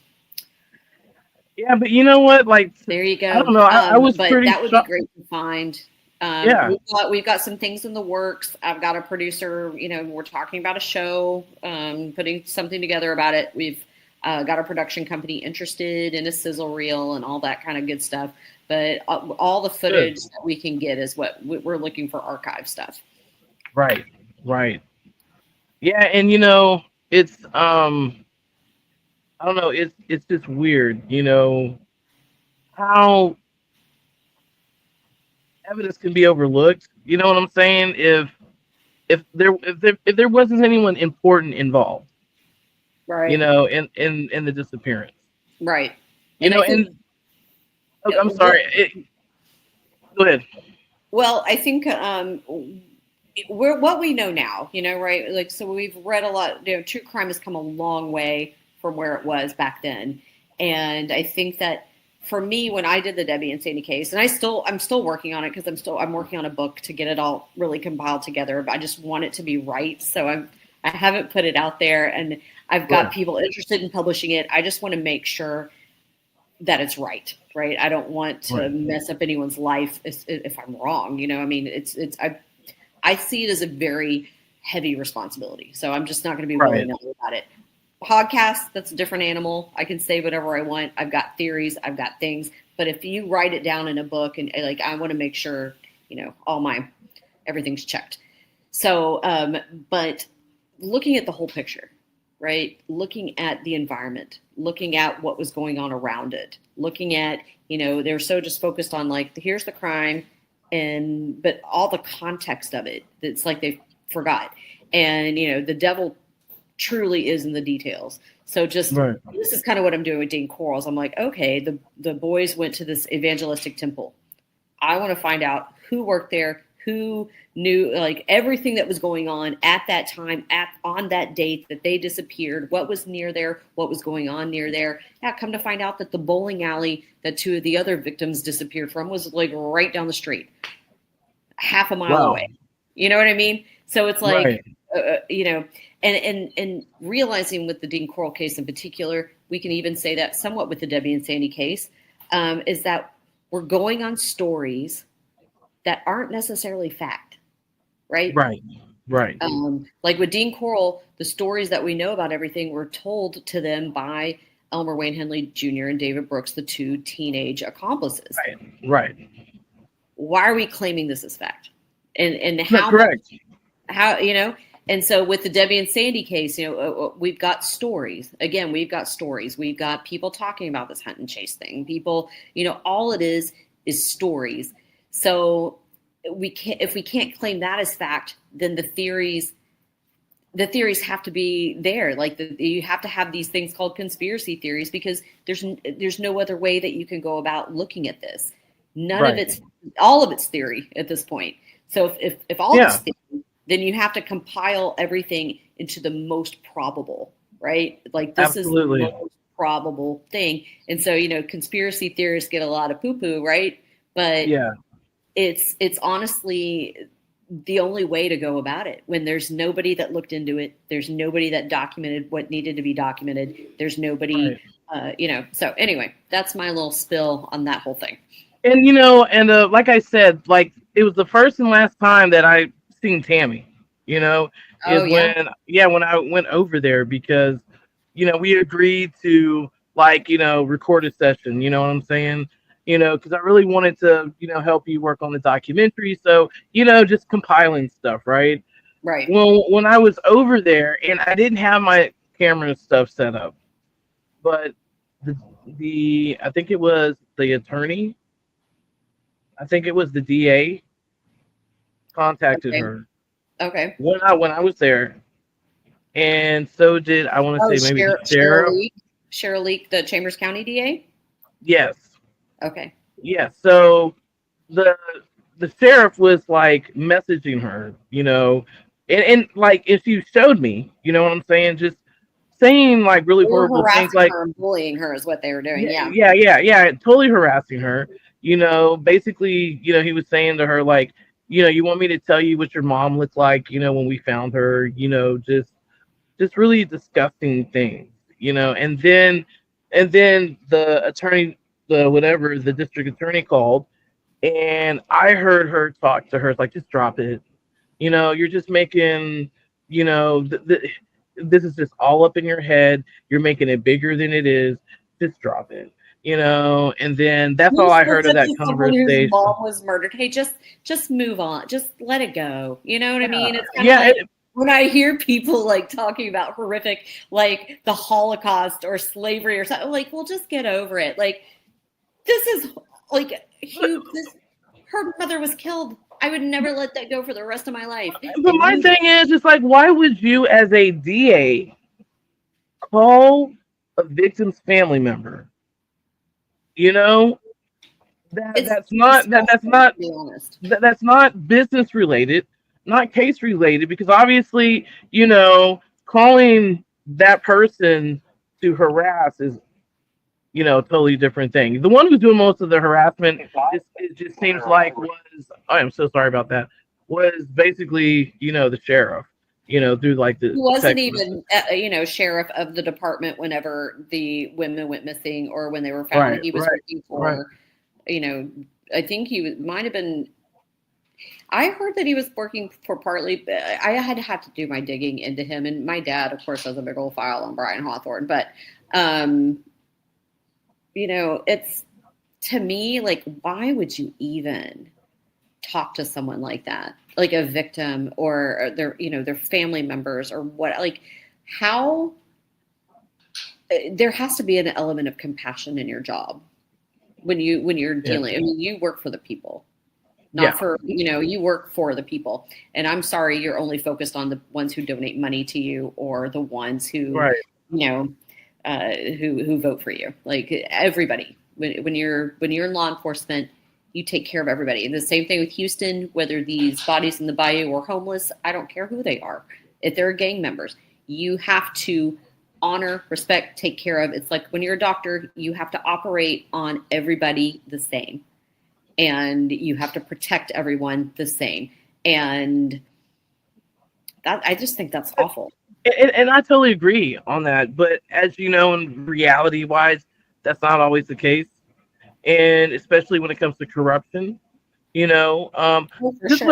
Speaker 1: yeah, but you know what? Like,
Speaker 2: there you go.
Speaker 1: I don't know. I was
Speaker 2: but
Speaker 1: pretty
Speaker 2: that would be great to find.
Speaker 1: Yeah,
Speaker 2: we've got some things in the works. I've got a producer, we're talking about a show, putting something together about it. We've got a production company interested in a sizzle reel and all that kind of good stuff. But all the footage that we can get is what we're looking for, archive stuff.
Speaker 1: Right. Yeah, and it's I don't know, it's just weird, how evidence can be overlooked. You know what I'm saying? If there wasn't anyone important involved,
Speaker 2: right?
Speaker 1: In the disappearance,
Speaker 2: right?
Speaker 1: I'm sorry. Go ahead.
Speaker 2: Well, I think we're what we know now, right? Like, so we've read a lot. True crime has come a long way from where it was back then, and I think that for me, when I did the Debbie and Sandy case, and I'm still working on it because I'm working on a book to get it all really compiled together. But I just want it to be right, so I haven't put it out there, and I've got people interested in publishing it. I just want to make sure that it's right. I don't want to mess up anyone's life if I'm wrong. I mean, I see it as a very heavy responsibility, so I'm just not going to be willy-nilly about it. Podcast, that's a different animal. I can say whatever I want. I've got theories, I've got things, but if you write it down in a book, and like, I want to make sure, everything's checked. So, but looking at the whole picture, right? Looking at the environment, looking at what was going on around it, looking at, they're so just focused on like, here's the crime, but all the context of it, it's like they forgot. And, the devil truly is in the details. So just this is kind of what I'm doing with Dean Corals. I'm like, okay, the boys went to this evangelistic temple. I want to find out who worked there, who knew like everything that was going on at that time, on that date that they disappeared, what was near there, what was going on near there. Yeah, come to find out that the bowling alley that two of the other victims disappeared from was like right down the street, half a mile away. You know what I mean? So it's like, and realizing with the Dean Coral case in particular, we can even say that somewhat with the Debbie and Sandy case, is that we're going on stories that aren't necessarily fact, right?
Speaker 1: Right.
Speaker 2: Like with Dean Coral, the stories that we know about everything were told to them by Elmer Wayne Henley Jr. and David Brooks, the two teenage accomplices.
Speaker 1: Right.
Speaker 2: Why are we claiming this as fact? And
Speaker 1: how? Correct.
Speaker 2: How And so with the Debbie and Sandy case, we've got stories. Again, we've got stories. We've got people talking about this hunt and chase thing. People, all it is stories. So if we can't claim that as fact, then the theories the theories have to be there. Like you have to have these things called conspiracy theories, because there's no other way that you can go about looking at this. All of it's theory at this point. So if all of it's theory, then you have to compile everything into the most probable, right? Like this
Speaker 1: Absolutely.
Speaker 2: is the most probable thing. And so, conspiracy theorists get a lot of poo-poo, right? But it's honestly the only way to go about it when there's nobody that looked into it. There's nobody that documented what needed to be documented. There's nobody, so anyway, that's my little spill on that whole thing.
Speaker 1: And, like I said, like it was the first and last time that I seen Tammy, when I went over there, because, we agreed to record a session, you know what I'm saying? Because I really wanted to, help you work on the documentary. So, just compiling stuff, right?
Speaker 2: Right.
Speaker 1: Well, when I was over there and I didn't have my camera stuff set up, but I think it was the attorney, I think it was the DA contacted her.
Speaker 2: Okay.
Speaker 1: When I was there, and so did I want to say maybe the sheriff.
Speaker 2: Cheryl Leak, the Chambers County DA.
Speaker 1: Yes.
Speaker 2: Okay.
Speaker 1: Yeah. So the sheriff was like messaging her, and like if she showed me, you know what I'm saying, just saying like really horrible things, like
Speaker 2: her and bullying her is what they were doing.
Speaker 1: Yeah, totally harassing her. Basically, he was saying to her like, you want me to tell you what your mom looked like, when we found her, just really disgusting things, and then the attorney, the district attorney called, and I heard her talk to her like, just drop it. You're just making, this is just all up in your head. You're making it bigger than it is. Just drop it. And then that's all I heard of that conversation.
Speaker 2: Whose mom was murdered. Hey, just move on. Just let it go. You know what I mean? It's kind of like when I hear people like talking about horrific, like the Holocaust or slavery or something, like, well, just get over it. Like, this is like huge. Her mother was killed. I would never let that go for the rest of my life.
Speaker 1: But my thing is, it's like, why would you, as a DA, call a victim's family member? That's not business related, not case related, because obviously, calling that person to harass is, totally different thing. The one who's doing most of the harassment, it just seems like I'm so sorry about that, was basically, the sheriff, through like the.
Speaker 2: He wasn't even, sheriff of the department whenever the women went missing or when they were found.
Speaker 1: Right,
Speaker 2: he was working for, I think might have been. I heard that he was working for partly. I had to have to do my digging into him, and my dad, of course, has a big old file on Brian Hawthorne. But, it's, to me, like, why would you even talk to someone like that, like a victim or their family members or what? Like, how? There has to be an element of compassion in your job when you're dealing. I mean, you work for the people. Not for, you work for the people. And I'm sorry, you're only focused on the ones who donate money to you or the ones who, who vote for you. Like everybody, when you're in law enforcement, you take care of everybody. And the same thing with Houston, whether these bodies in the bayou or homeless, I don't care who they are. If they're gang members, you have to honor, respect, take care of. It's like when you're a doctor, you have to operate on everybody the same. And you have to protect everyone the same. And that, I just think that's awful.
Speaker 1: And I totally agree on that. But as you know, in reality wise, that's not always the case. And especially when it comes to corruption, just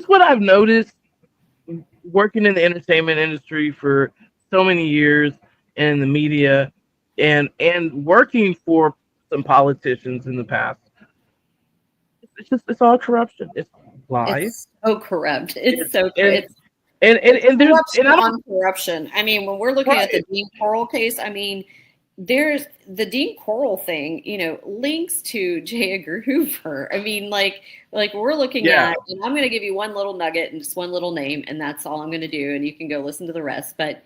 Speaker 1: what I've noticed working in the entertainment industry for so many years in the media and working for some politicians in the past. It's all corruption. It's lies.
Speaker 2: It's so corrupt. It's so
Speaker 1: corrupt. And there's
Speaker 2: corruption on corruption. I mean, when we're looking at the Dean Corll case, I mean, there's the Dean Coral thing, links to J. Edgar Hoover. I mean, like we're looking
Speaker 1: Yeah.
Speaker 2: at, and I'm going to give you one little nugget and just one little name, and that's all I'm going to do, and you can go listen to the rest. But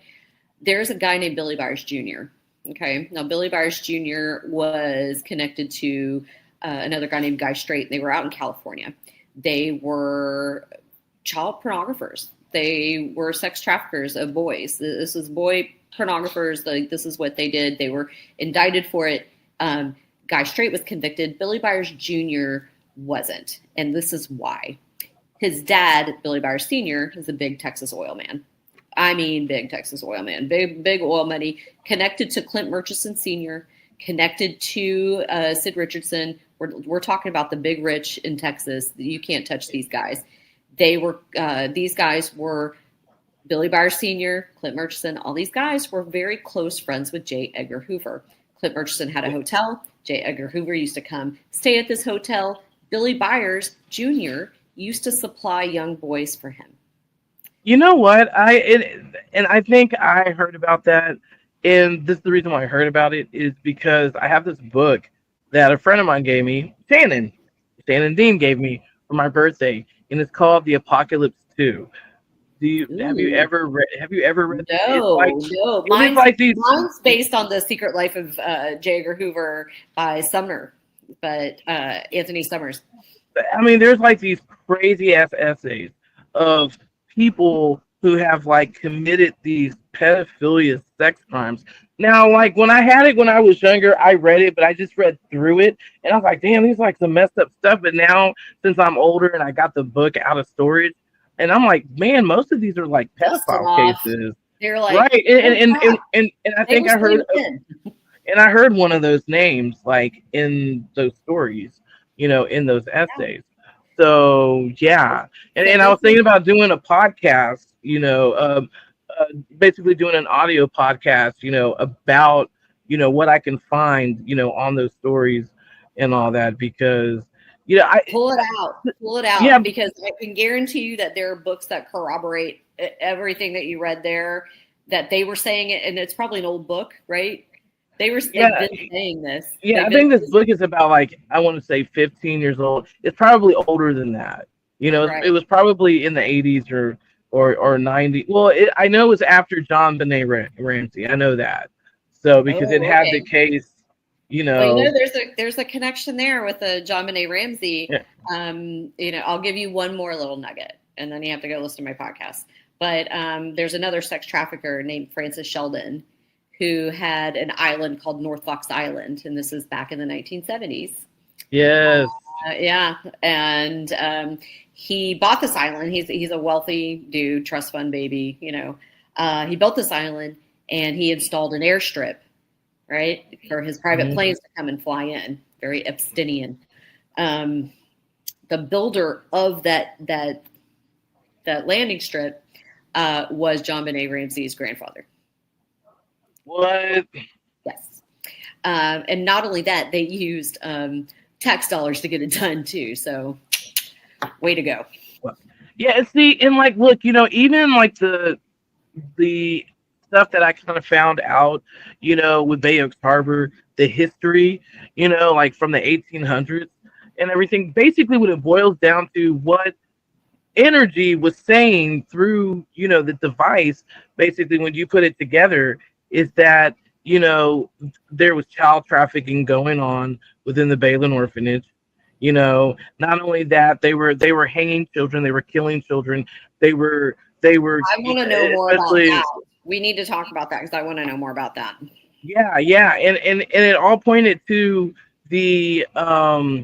Speaker 2: there's a guy named Billy Byers Jr. Okay, now Billy Byers Jr. was connected to another guy named Guy Straight. They were out in California. They were child pornographers. They were sex traffickers of boys. This was boy pornographers. Like, this is what they did. They were indicted for it. Guy Straight was convicted. Billy Byers Jr. wasn't. And this is why. His dad, Billy Byers Sr., is a big Texas oil man. I mean, big Texas oil man. Big oil money. Connected to Clint Murchison Sr., connected to Sid Richardson. We're talking about the big rich in Texas. You can't touch these guys. These guys were Billy Byers Sr., Clint Murchison. All these guys were very close friends with J. Edgar Hoover. Clint Murchison had a hotel. J. Edgar Hoover used to come stay at this hotel. Billy Byers Jr. used to supply young boys for him.
Speaker 1: You know what? I think I heard about that, and this is the reason why I heard about it is because I have this book that a friend of mine gave me, Shannon Dean gave me for my birthday, and it's called The Apocalypse 2. Have you ever read
Speaker 2: No, no. Mine's based on The Secret Life of J. Edgar Hoover by Sumner, but Anthony Summers.
Speaker 1: I mean, there's like these crazy ass essays of people who have like committed these pedophilia sex crimes. Now, like when I was younger, I read it, but I just read through it and I was like, damn, these like some messed up stuff. But now, since I'm older and I got the book out of storage, and I'm like, man, most of these are like pedophile cases.
Speaker 2: They're like,
Speaker 1: right, and I think I heard, and I heard one of those names like in those stories, in those essays. So yeah, and I was thinking about doing a podcast, basically doing an audio podcast, about what I can find, on those stories and all that, because I
Speaker 2: pull it out,
Speaker 1: yeah,
Speaker 2: because I can guarantee you that there are books that corroborate everything that you read there, that they were saying it, and it's probably an old book, right? They've been saying this.
Speaker 1: Yeah, I think this book is about, like, I want to say 15 years old. It's probably older than that. Right. It was probably in the 80s or 90s. Well, I know it was after John Benet Ramsey. I know that. So because it had the case,
Speaker 2: Well, there's a connection there with John Benet Ramsey. Yeah. I'll give you one more little nugget, and then you have to go listen to my podcast. But there's another sex trafficker named Francis Sheldon, who had an island called North Fox Island, and this is back in the 1970s.
Speaker 1: Yes.
Speaker 2: Yeah, and he bought this island. He's a wealthy dude, trust fund baby. He built this island, and he installed an airstrip, right, for his private planes to come and fly in. Very Epsteinian. The builder of that landing strip was John Benet Ramsey's grandfather.
Speaker 1: What?
Speaker 2: Yes. And not only that, they used tax dollars to get it done too. So, way to go.
Speaker 1: Yeah, see, and like, look, even like the stuff that I kind of found out, with Bay Oaks Harbor, the history, like from the 1800s and everything. Basically, what it boils down to, what energy was saying through, the device. Basically, when you put it together, is that there was child trafficking going on within the Balin orphanage. Not only that, they were hanging children, they were killing children, they were. I
Speaker 2: want to know more about that. We need to talk about that because I want to know more about that.
Speaker 1: Yeah, and it all pointed to the I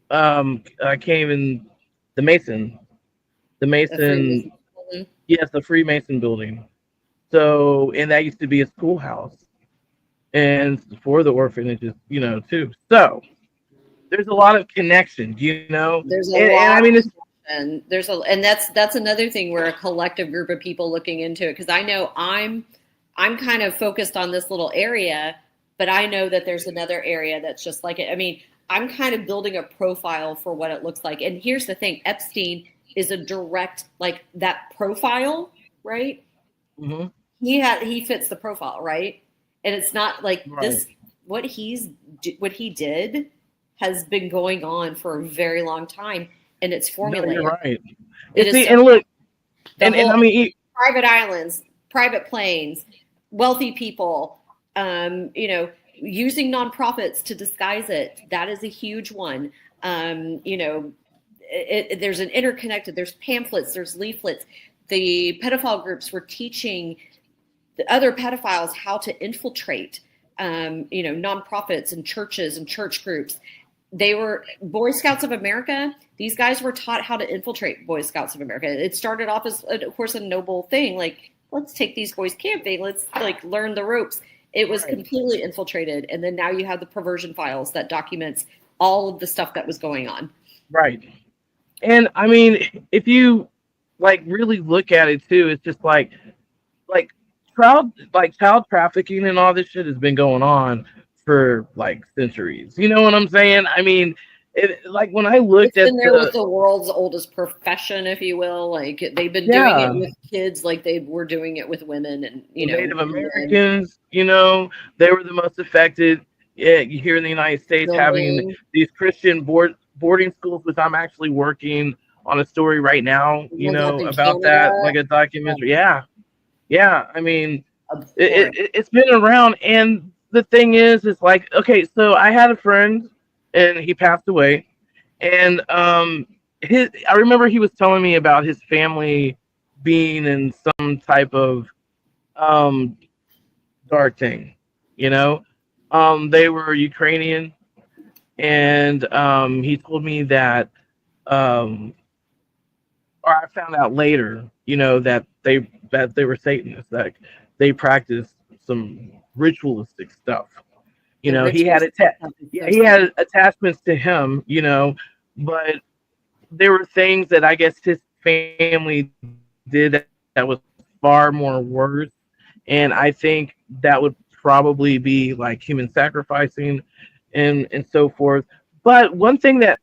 Speaker 1: can't even the Mason. Yes, the Freemason building. So, and that used to be a schoolhouse, and for the orphanages, too. So, there's a lot of connections,
Speaker 2: There's a lot. And I mean, and that's another thing. We're a collective group of people looking into it, because I know I'm kind of focused on this little area, but I know that there's another area that's just like it. I mean, I'm kind of building a profile for what it looks like. And here's the thing: Epstein is a direct, like, that profile, right?
Speaker 1: Mm-hmm.
Speaker 2: He fits the profile, right? And it's not like
Speaker 1: Right.
Speaker 2: this, what he did has been going on for a very long time, and it's
Speaker 1: No,
Speaker 2: formulaic.
Speaker 1: you're right.
Speaker 2: It is
Speaker 1: See,
Speaker 2: so,
Speaker 1: and look,
Speaker 2: the
Speaker 1: and I
Speaker 2: whole
Speaker 1: mean,
Speaker 2: private islands, private planes, wealthy people, using nonprofits to disguise it. That is a huge one. There's an interconnected, there's pamphlets, there's leaflets. The pedophile groups were teaching the other pedophiles how to infiltrate, nonprofits and churches and church groups. They were Boy Scouts of America. These guys were taught how to infiltrate Boy Scouts of America. It started off as, of course, a noble thing. Like, let's take these boys camping. Let's learn the ropes. It was completely infiltrated. And then now you have the perversion files that documents all of the stuff that was going on.
Speaker 1: Right. And I mean, if you really look at it too, it's just like child trafficking and all this shit has been going on for centuries. You know what I'm saying? I mean, when I looked
Speaker 2: It's
Speaker 1: at
Speaker 2: been there with the world's oldest profession, if you will. Like, they've been doing it with kids, like they were doing it with women and
Speaker 1: Native Americans. They were the most affected. Here in the United States, having these Christian boarding schools, which I'm actually working on a story right now. About that, like a documentary. Yeah. I mean, it's been around, and the thing is okay. So I had a friend, and he passed away, and I remember he was telling me about his family being in some type of dark thing. They were Ukrainian, and he told me that, or I found out later, that they were Satanists, that they practiced some ritualistic stuff. He had attachments to him, but there were things that I guess his family did that was far more worse, and I think that would probably be like human sacrificing and so forth. But one thing that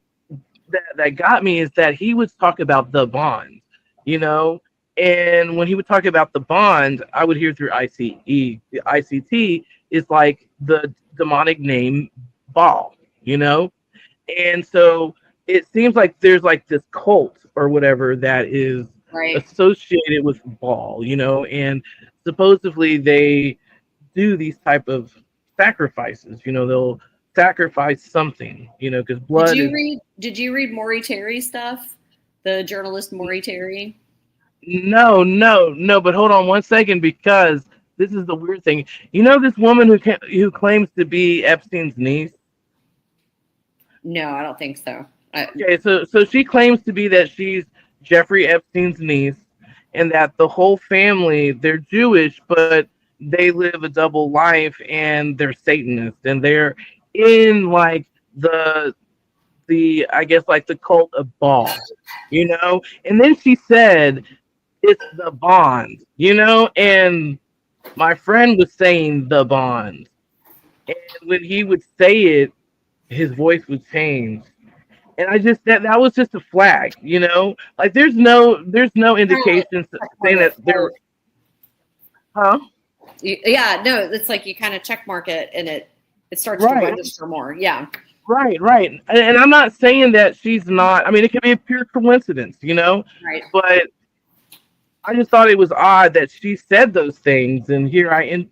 Speaker 1: got me is that he would talk about the bond, and when he would talk about the bond, I would hear through ICE. The ICT is like the demonic name Baal, and so it seems like there's this cult or whatever that is associated with Baal, and supposedly they do these type of sacrifices. They'll sacrifice something, because blood.
Speaker 2: Did you read Maury Terry stuff? The journalist Maury Terry?
Speaker 1: No. But hold on one second, because this is the weird thing. This woman who claims to be Epstein's niece.
Speaker 2: No, I don't think so.
Speaker 1: Okay, so she claims to be that she's Jeffrey Epstein's niece, and that the whole family, they're Jewish, but they live a double life, and they're Satanists, and they're in the I guess the cult of Baal, and then she said it's the bond, and my friend was saying the bond, and when he would say it, his voice would change, and I just that was just a flag, there's no indication saying that there.
Speaker 2: Yeah, no, it's like you kind of check mark it, and it starts to register more. Yeah.
Speaker 1: Right. And I'm not saying that she's not. I mean, it could be a pure coincidence,
Speaker 2: Right.
Speaker 1: But I just thought it was odd that she said those things. And here I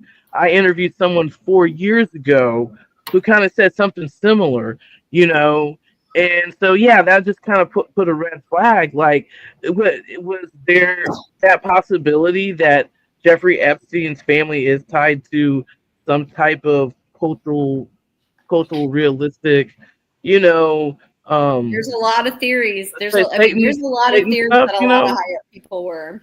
Speaker 1: interviewed someone 4 years ago who kind of said something similar, And so, yeah, that just kind of put a red flag. Was there that possibility that Jeffrey Epstein's family is tied to some type of cultural realistic,
Speaker 2: there's a lot of theories. There's a lot of theories stuff, that a lot of high up people were.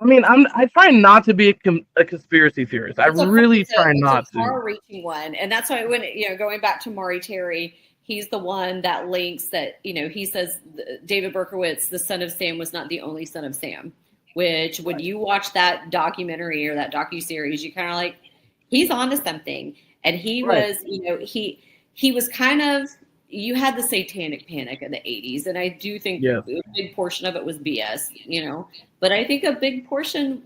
Speaker 1: I mean, I try not to be a conspiracy theorist. I really try not to.
Speaker 2: It's a far-reaching one, and that's why when going back to Maury Terry, he's the one that links that he says David Berkowitz, the son of Sam, was not the only son of Sam. Which when you watch that documentary or that docuseries, you kind of like, he's onto something. And he was, he was kind of, you had the satanic panic in the 80s. And I do think a big portion of it was BS, but I think a big portion,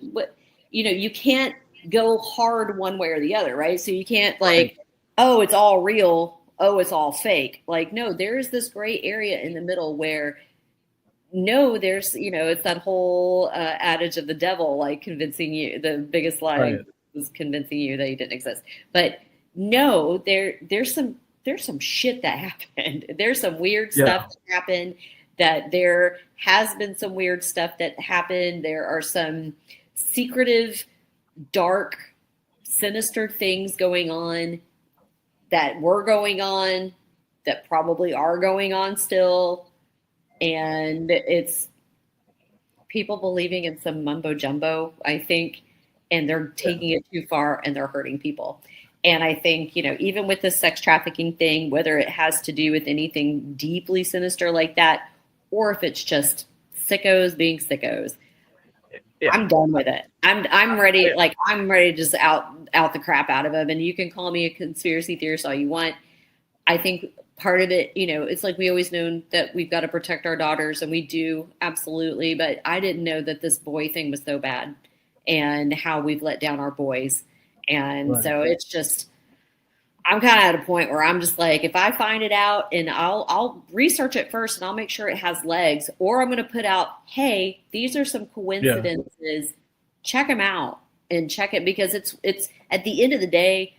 Speaker 2: you can't go hard one way or the other, right? So you can't like, oh, it's all real. Oh, it's all fake. Like, no, there's this gray area in the middle where no, there's, it's that whole adage of the devil, like convincing you, the biggest lie was convincing you that he didn't exist. But no, there's some shit that happened. There's some weird stuff that happened, that there has been some weird stuff that happened. There are some secretive, dark, sinister things going on that were going on, that probably are going on still. And it's people believing in some mumbo jumbo, I think, and they're taking it too far and they're hurting people. And I think, even with the sex trafficking thing, whether it has to do with anything deeply sinister like that, or if it's just sickos being sickos, I'm done with it. I'm ready. Like, I'm ready to just out the crap out of them. And you can call me a conspiracy theorist all you want. I think part of it, it's like we always known that we've got to protect our daughters, and we do, absolutely. But I didn't know that this boy thing was so bad, and how we've let down our boys. And so it's just, I'm kind of at a point where I'm just like, if I find it out, and I'll research it first, and I'll make sure it has legs, or I'm going to put out, hey, these are some coincidences. Check them out and check it, because it's at the end of the day,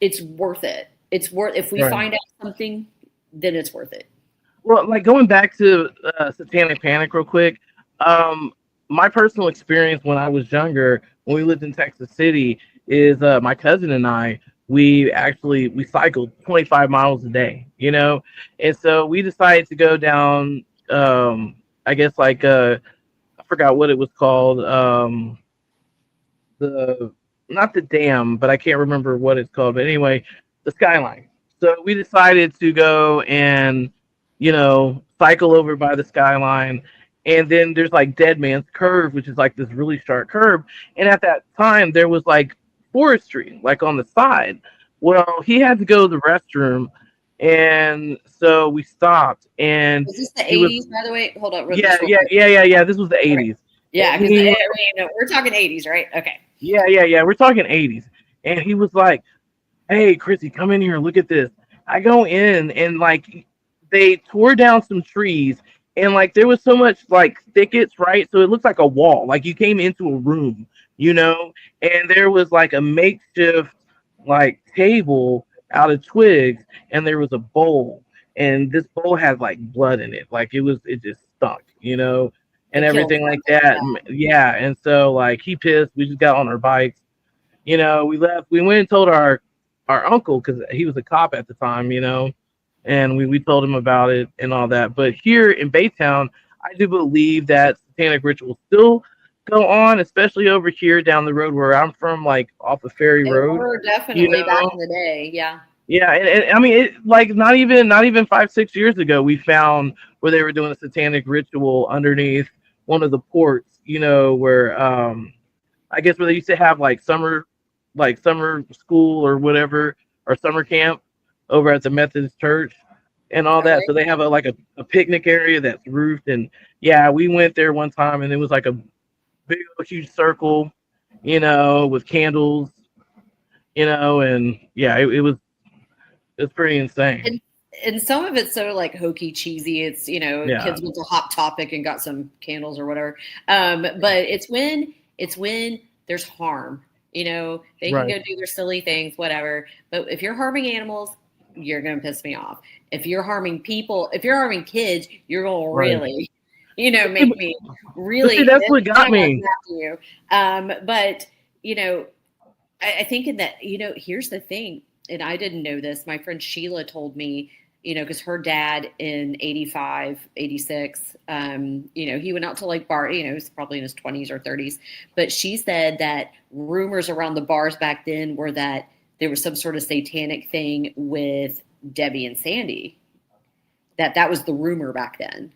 Speaker 2: it's worth it. It's worth, if we find out something, then it's worth it.
Speaker 1: Well, like going back to Satanic Panic real quick, my personal experience when I was younger, when we lived in Texas City, is my cousin and I, we cycled 25 miles a day, and so we decided to go down, I guess like I forgot what it was called, the not the dam, but I can't remember what it's called, but anyway, the skyline. So we decided to go and, cycle over by the skyline. And then there's like Dead Man's Curve, which is like this really sharp curve. And at that time, there was like forestry, like on the side. Well, he had to go to the restroom. And so we stopped. And
Speaker 2: was this the 80s, by the way? Hold on.
Speaker 1: Yeah. This was the 80s.
Speaker 2: Yeah, because we're talking 80s, right? Okay.
Speaker 1: Yeah. We're talking 80s. And he was like, hey, Chrissy, come in here. Look at this. I go in, and like they tore down some trees, and like there was so much like thickets, right? So it looked like a wall, like you came into a room, and there was like a makeshift like table out of twigs, and there was a bowl, and this bowl had like blood in it. Like it just stunk, and everything like that. Yeah. And so like he pissed. We just got on our bikes. We left. We went and told our uncle, because he was a cop at the time, and we told him about it and all that. But here in Baytown, I do believe that satanic rituals still go on, especially over here down the road where I'm from, like off of Ferry Road.
Speaker 2: Were definitely back in the day, yeah.
Speaker 1: Yeah, and I mean, it, like not even 5-6 years ago, we found where they were doing a satanic ritual underneath one of the ports, where I guess where they used to have like summer school or whatever, or summer camp over at the Methodist church and all that. So they have a picnic area that's roofed. And yeah, we went there one time, and it was like a big huge circle, with candles, and yeah, it was pretty insane.
Speaker 2: And some of it's so like hokey, cheesy. It's, kids went to Hot Topic and got some candles or whatever. But it's when there's harm. They can go do their silly things, whatever. But if you're harming animals, you're going to piss me off. If you're harming people, if you're harming kids, you're going to really, make me really.
Speaker 1: See, that's what got me.
Speaker 2: You. But, I think in that, here's the thing, and I didn't know this. My friend Sheila told me, because her dad in 85, 86, he went out to like bar, he was probably in his 20s or 30s, but she said that rumors around the bars back then were that there was some sort of satanic thing with Debbie and Sandy, that was the rumor back then.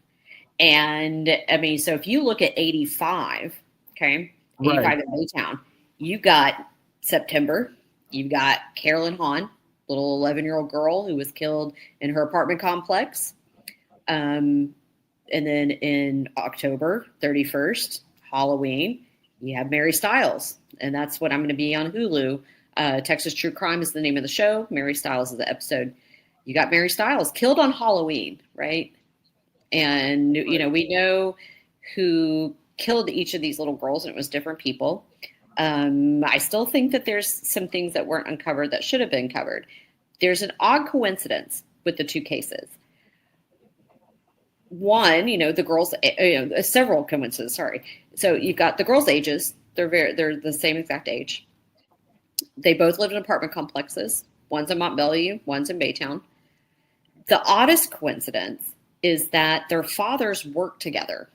Speaker 2: And I mean, so if you look at 85, okay, 85 in Baytown, you got September, you've got Carolyn Hahn, little 11-year-old girl who was killed in her apartment complex. And then in October 31st, Halloween, you have Mary Stiles, and that's what I'm going to be on Hulu. Texas True Crime is the name of the show. Mary Stiles is the episode. You got Mary Stiles killed on Halloween, right? And, you know, we know who killed each of these little girls, and it was different people. I still think that there's some things that weren't uncovered that should have been covered. There's an odd coincidence with the two cases. One, you know, the girls, you know, several coincidences, sorry. So you've got the girls' ages. They're the same exact age. They both lived in apartment complexes. One's in Mont Belvieu, one's in Baytown. The oddest coincidence is that their fathers worked together.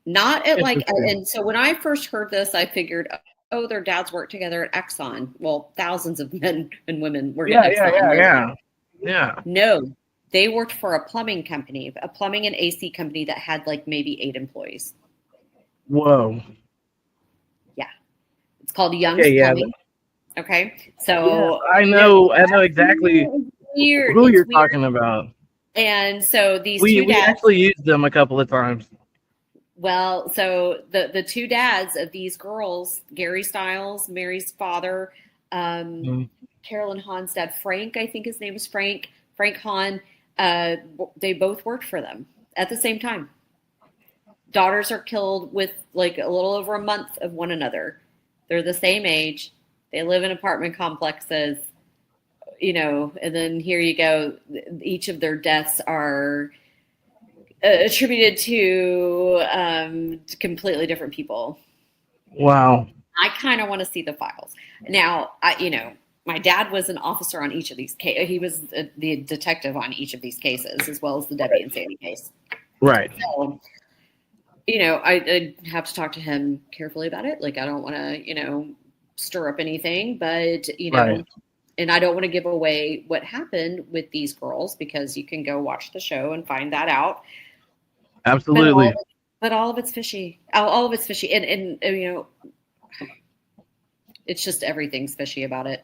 Speaker 2: Not at like, and so when I first heard this, I figured, oh, their dads worked together at Exxon. Well, thousands of men and women worked at Exxon.
Speaker 1: Yeah.
Speaker 2: No, they worked for a plumbing company, a plumbing and AC company that had like maybe 8 employees.
Speaker 1: Whoa.
Speaker 2: Yeah. It's called Young's Plumbing. Okay. So
Speaker 1: I know exactly who you're talking about.
Speaker 2: And so these
Speaker 1: we actually used them a couple of times.
Speaker 2: Well, so the two dads of these girls, Gary Stiles, Mary's father, Carolyn Hahn's dad, Frank, I think his name was Frank Hahn, they both worked for them at the same time. Daughters are killed with like a little over a month of one another. They're the same age. They live in apartment complexes, you know, and then here you go. Each of their deaths are attributed to completely different people.
Speaker 1: Wow.
Speaker 2: I kind of want to see the files. Now, my dad was an officer on each of these cases. He was the detective on each of these cases, as well as the Debbie and Sandy case.
Speaker 1: Right.
Speaker 2: So, you know, I have to talk to him carefully about it. Like, I don't want to, you know, stir up anything, but, you know, and I don't want to give away what happened with these girls, because you can go watch the show and find that out.
Speaker 1: Absolutely.
Speaker 2: But all of it's fishy. All of it's fishy. And you know, it's just everything's fishy about it.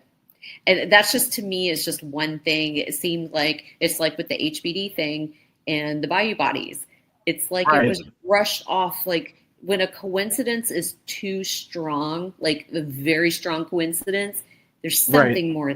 Speaker 2: And that's just, to me, is just one thing. It seemed like it's like with the HBD thing and the Bayou bodies. It's like it was rushed off. Like when a coincidence is too strong, like a very strong coincidence, there's something more there.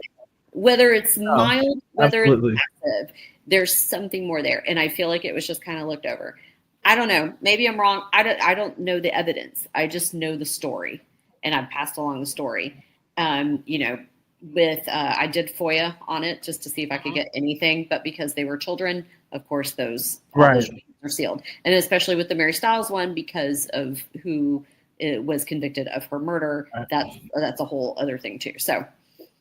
Speaker 2: Whether it's mild, whether it's massive, there's something more there. And I feel like it was just kind of looked over. I don't know. Maybe I'm wrong. I don't know the evidence. I just know the story, and I've passed along the story. You know, with I did FOIA on it just to see if I could get anything, but because they were children, of course, those are sealed. And especially with the Mary Stiles one, because of who was convicted of her murder, that's a whole other thing too. So,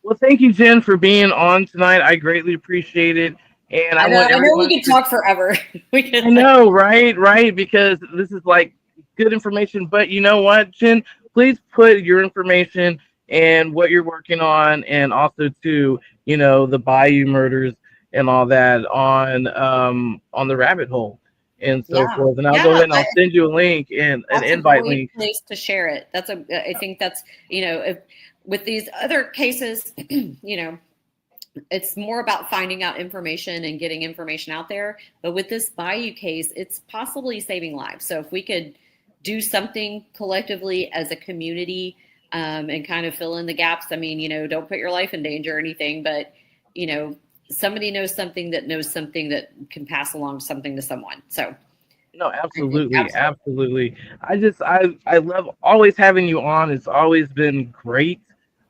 Speaker 1: well, thank you, Jen, for being on tonight. I greatly appreciate it. And I know
Speaker 2: we could talk forever.
Speaker 1: I know, right? Because this is like good information. But you know what, Jen? Please put your information and what you're working on, and also too, you know, the Bayou murders and all that on the rabbit hole and so forth. And I'll go ahead and I'll send you a link and an invite link.
Speaker 2: Place to share it. I think that's, you know, with these other cases, you know, it's more about finding out information and getting information out there. But with this Bayou case, it's possibly saving lives. So if we could do something collectively as a community and kind of fill in the gaps. I mean, you know, don't put your life in danger or anything, but, you know, somebody knows something that can pass along something to someone. So.
Speaker 1: No, absolutely. I love always having you on. It's always been great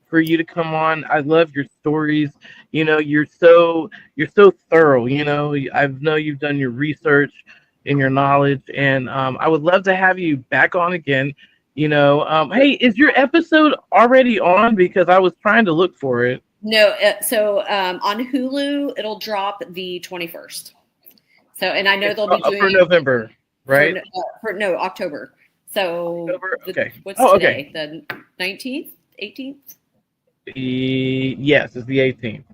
Speaker 1: for you to come on. I love your stories. You know, you're so thorough. You know, I know you've done your research and your knowledge, and I would love to have you back on again. You know, hey, is your episode already on? Because I was trying to look for it.
Speaker 2: No, so on Hulu it'll drop the 21st. So, and I know they'll be doing
Speaker 1: for November, right?
Speaker 2: For October. So
Speaker 1: October. Okay.
Speaker 2: What's today? The 19th, 18th?
Speaker 1: Yes, it's the 18th.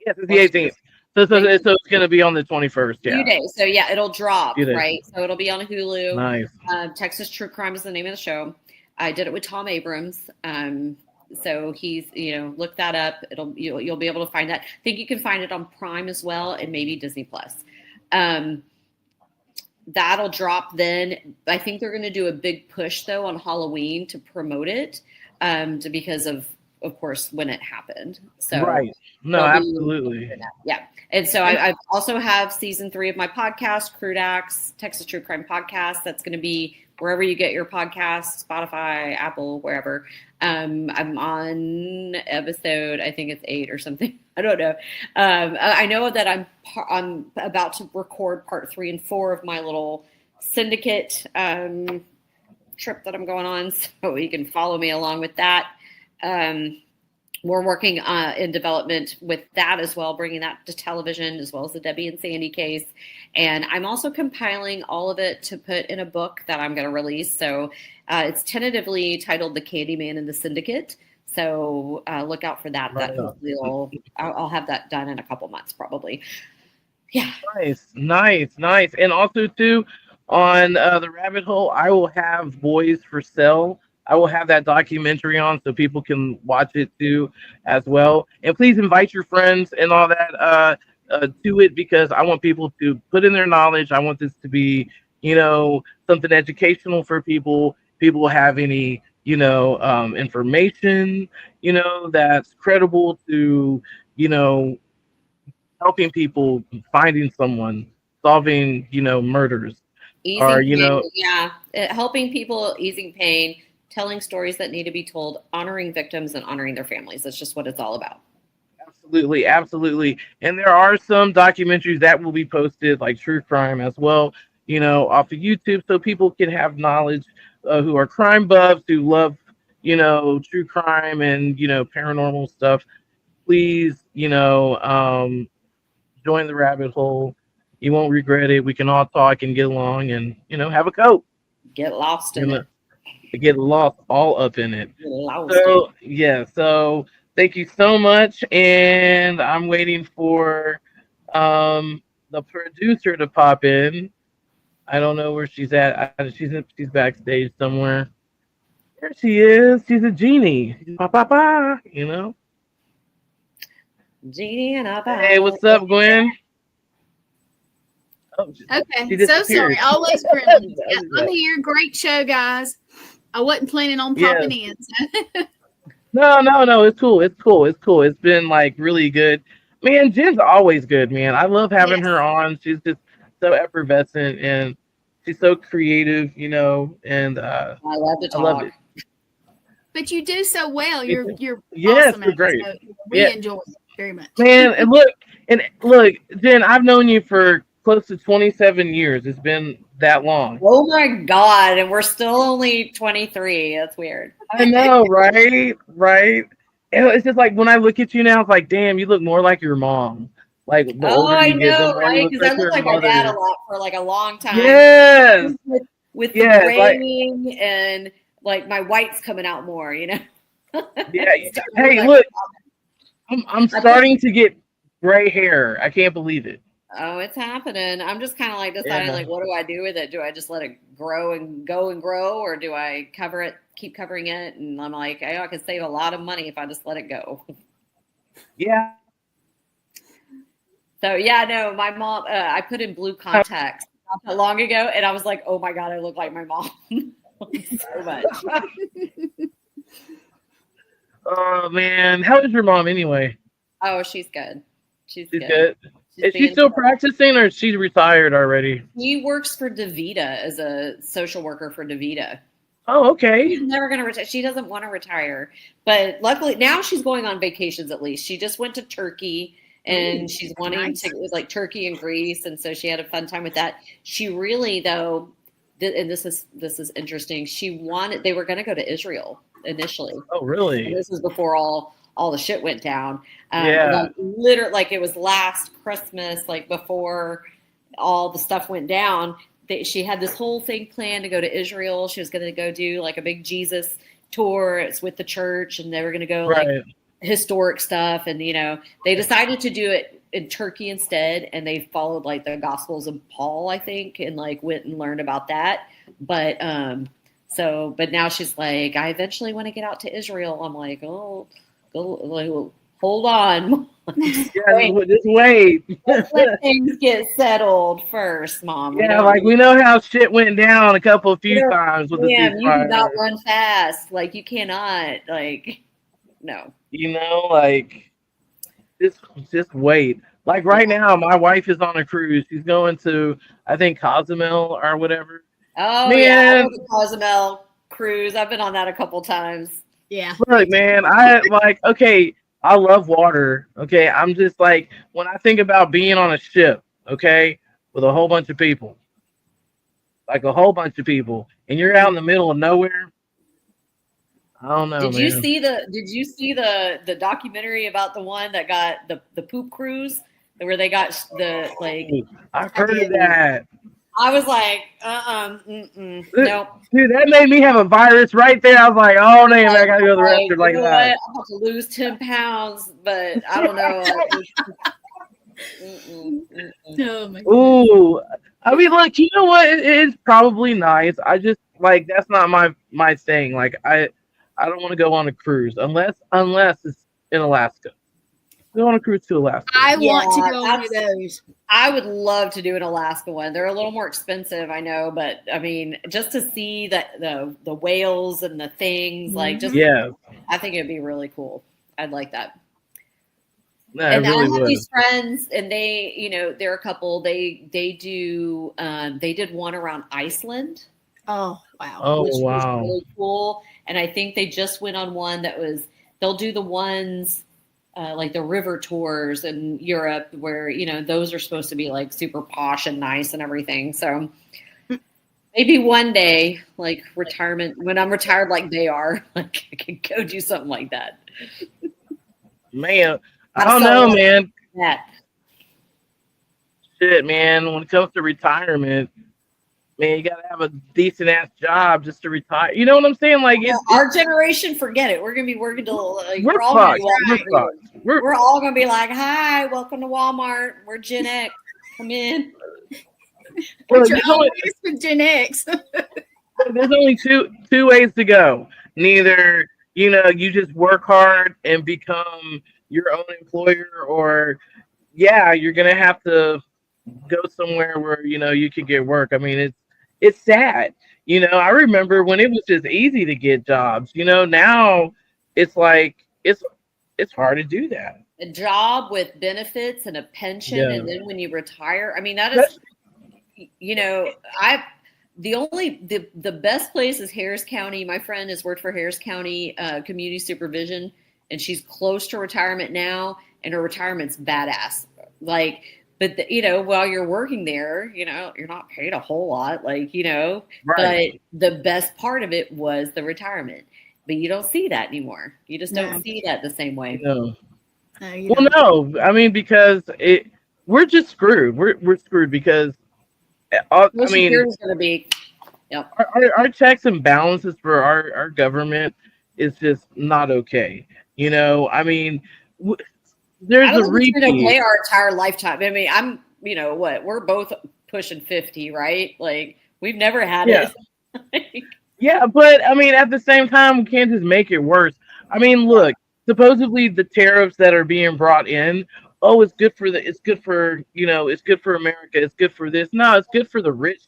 Speaker 1: Yes, it's the 18th. So it's going to be on the 21st. Yeah.
Speaker 2: 2 days. So yeah, it'll drop, right? So it'll be on Hulu.
Speaker 1: Nice.
Speaker 2: Texas True Crime is the name of the show. I did it with Tom Abrams. So he's, you know, look that up. You'll be able to find that. I think you can find it on Prime as well, and maybe Disney Plus. that'll drop then. I think they're going to do a big push though on Halloween to promote it, because of course when it happened. So
Speaker 1: Right. No,
Speaker 2: they'll be
Speaker 1: absolutely.
Speaker 2: yeah. And so I also have season 3 of my podcast, Crude, Texas True Crime Podcast. That's going to be wherever you get your podcasts, Spotify, Apple, wherever. I'm on episode, I think it's 8 or something. I don't know. I know that I'm about to record part 3 and 4 of my little syndicate trip that I'm going on, so you can follow me along with that. We're working in development with that as well, bringing that to television, as well as the Debbie and Sandy case. And I'm also compiling all of it to put in a book that I'm going to release. So it's tentatively titled The Candyman and the Syndicate. So look out for that.
Speaker 1: Right.
Speaker 2: That hopefully I'll have that done in a couple months, probably. Yeah.
Speaker 1: Nice. And also too, on the rabbit hole, I will have Boys for Sale. I will have that documentary on so people can watch it too as well. And please invite your friends and all that to it, because I want people to put in their knowledge. I want this to be, something educational for people. People have any, information, that's credible to, helping people, finding someone, solving, murders, or,
Speaker 2: Easing pain. Yeah. Helping people, easing pain, telling stories that need to be told, honoring victims and honoring their families. That's just what it's all about.
Speaker 1: Absolutely. And there are some documentaries that will be posted, like true crime as well, off of YouTube, so people can have knowledge, who are crime buffs, who love, true crime and, paranormal stuff. Please, join the rabbit hole. You won't regret it. We can all talk and get along and, have a coat.
Speaker 2: Get lost in it.
Speaker 1: Get lost all up in it.
Speaker 2: So
Speaker 1: yeah, so thank you so much, and I'm waiting for the producer to pop in. I don't know where she's at. She's backstage somewhere. There she is. She's a genie.
Speaker 2: Genie and a
Speaker 1: Hey, what's up, Gwen?
Speaker 3: Oh, okay, so sorry. Always grilling. I'm here. Great show, guys. I wasn't planning on popping in. So.
Speaker 1: No. It's cool. It's been like really good. Man, Jen's always good, man. I love having her on. She's just so effervescent and she's so creative, and
Speaker 2: I love to talk.
Speaker 1: I love it.
Speaker 3: But you do so well. You're
Speaker 1: yes,
Speaker 3: awesome.
Speaker 1: You're great.
Speaker 3: So we enjoy it very much.
Speaker 1: Man, and look, Jen, I've known you for close to 27 years. It's been that long.
Speaker 2: Oh my God. And we're still only 23. That's weird.
Speaker 1: I know, right? And it's just like when I look at you now, it's like, damn, you look more like your mom. Like the older you get, the more
Speaker 2: right?
Speaker 1: you
Speaker 2: Because I look like
Speaker 1: mother.
Speaker 2: my dad a lot for like a long time.
Speaker 1: Yes.
Speaker 2: With the graying and like my white's coming out more,
Speaker 1: Yeah. Hey, look, I'm starting to get gray hair. I can't believe it.
Speaker 2: Oh, it's happening. I'm just kind of like deciding, like, what do I do with it? Do I just let it grow and go and grow, or do I cover it, keep covering it? And I'm like, I could save a lot of money if I just let it go.
Speaker 1: Yeah.
Speaker 2: So yeah, no, my mom. I put in blue contacts not that long ago, and I was like, oh my God, I look like my mom so much.
Speaker 1: Oh man, how is your mom anyway?
Speaker 2: Oh, she's good. She's
Speaker 1: good. Is she still practicing, or is she retired already?
Speaker 2: She works for DaVita as a social worker for DaVita.
Speaker 1: Oh, okay.
Speaker 2: She's never going to retire. She doesn't want to retire, but luckily now she's going on vacations. At least she just went to Turkey, and she's wanting to. It was like Turkey and Greece, and so she had a fun time with that. She really, though, and this is interesting. They were going to go to Israel initially.
Speaker 1: Oh, really?
Speaker 2: And this was before all the shit went down.
Speaker 1: Yeah.
Speaker 2: Literally, like it was last Christmas, like before all the stuff went down. She had this whole thing planned to go to Israel. She was going to go do like a big Jesus tour. It's with the church, and they were going to go like historic stuff. And, they decided to do it in Turkey instead. And they followed like the Gospels of Paul, I think, and like went and learned about that. But, but now she's like, I eventually want to get out to Israel. I'm like, oh, go, like, hold on.
Speaker 1: Just wait.
Speaker 2: Let things get settled first, Mom.
Speaker 1: Yeah, like we know how shit went down a few times with the
Speaker 2: Damn, you do not
Speaker 1: ceasefire.
Speaker 2: run fast. Like you cannot. Like no.
Speaker 1: You know, like just wait. Like right now, my wife is on a cruise. She's going to, I think, Cozumel or whatever.
Speaker 2: Oh yeah, I
Speaker 1: Man,
Speaker 2: know the Cozumel cruise. I've been on that a couple times.
Speaker 3: Yeah.
Speaker 1: look, man, I like, okay, I love water. Okay, I'm just like, when I think about being on a ship, okay, with a whole bunch of people, like a whole bunch of people, and you're out in the middle of nowhere. I don't know, man.
Speaker 2: Did you see the documentary about the one that got the poop cruise where they got the like
Speaker 1: I've heard of that.
Speaker 2: I was like, nope.
Speaker 1: Dude, that made me have a virus right there. I was like, oh damn, I gotta go to the restroom like
Speaker 2: you know
Speaker 1: that.
Speaker 2: what? I'm about to lose 10 pounds, but I don't know.
Speaker 3: Oh my goodness.
Speaker 1: Ooh, I mean, like, you know what? It's probably nice. I just like that's not my thing. Like, I don't want to go on a cruise unless it's in Alaska. Go on a cruise to Alaska.
Speaker 3: I want to go on one of those.
Speaker 2: I would love to do an Alaska one. They're a little more expensive, I know, but I mean, just to see the whales and the things, like just I think it'd be really cool. I'd like that.
Speaker 1: No,
Speaker 2: and
Speaker 1: really
Speaker 2: I have
Speaker 1: would.
Speaker 2: these friends, and they, you know, they're a couple. They did one around Iceland.
Speaker 3: Oh wow!
Speaker 1: Oh
Speaker 2: which
Speaker 1: wow!
Speaker 2: was really cool. And I think they just went on one that was. They'll do the ones like the river tours in Europe, where you know those are supposed to be like super posh and nice and everything. So maybe one day, like retirement, when I'm retired, like they are, like I can go do something like that.
Speaker 1: Man, I don't know, man.
Speaker 2: That.
Speaker 1: Shit, man. When it comes to retirement, man, you gotta have a decent ass job just to retire. You know what I'm saying? Like,
Speaker 2: our generation, forget it. We're gonna be working till like,
Speaker 1: we're
Speaker 2: all
Speaker 1: fucked.
Speaker 2: gonna be we're all gonna be like, "Hi, welcome to Walmart. We're Gen X. Come in."
Speaker 3: Well, you're always with Gen X.
Speaker 1: There's only two ways to go. Neither, you know, you just work hard and become your own employer, or yeah, you're gonna have to go somewhere where you know you can get work. I mean, it's sad. You know, I remember when it was just easy to get jobs. You know, now it's like it's hard to do that.
Speaker 2: A job with benefits and a pension, and then when you retire, I mean, that is, you know, the best place is Harris County. My friend has worked for Harris County Community Supervision, and she's close to retirement now, and her retirement's badass. Like, but you know, while you're working there, you know, you're not paid a whole lot, like, you know, but the best part of it was the retirement. But you don't see that anymore. You just don't see that the same way.
Speaker 1: No. Well, no, I mean, because we're just screwed. We're screwed because I mean,
Speaker 2: is going to be. Yep.
Speaker 1: Our checks and balances for our government is just not okay. You know, I mean, there's a repeat.
Speaker 2: Okay, our entire lifetime. I mean, I'm, you know, what, we're both pushing 50, right? Like, we've never had it.
Speaker 1: Yeah, but I mean, at the same time, we can't just make it worse. I mean, look, supposedly the tariffs that are being brought in, oh, it's good for it's good for, you know, it's good for America, it's good for this. No, it's good for the rich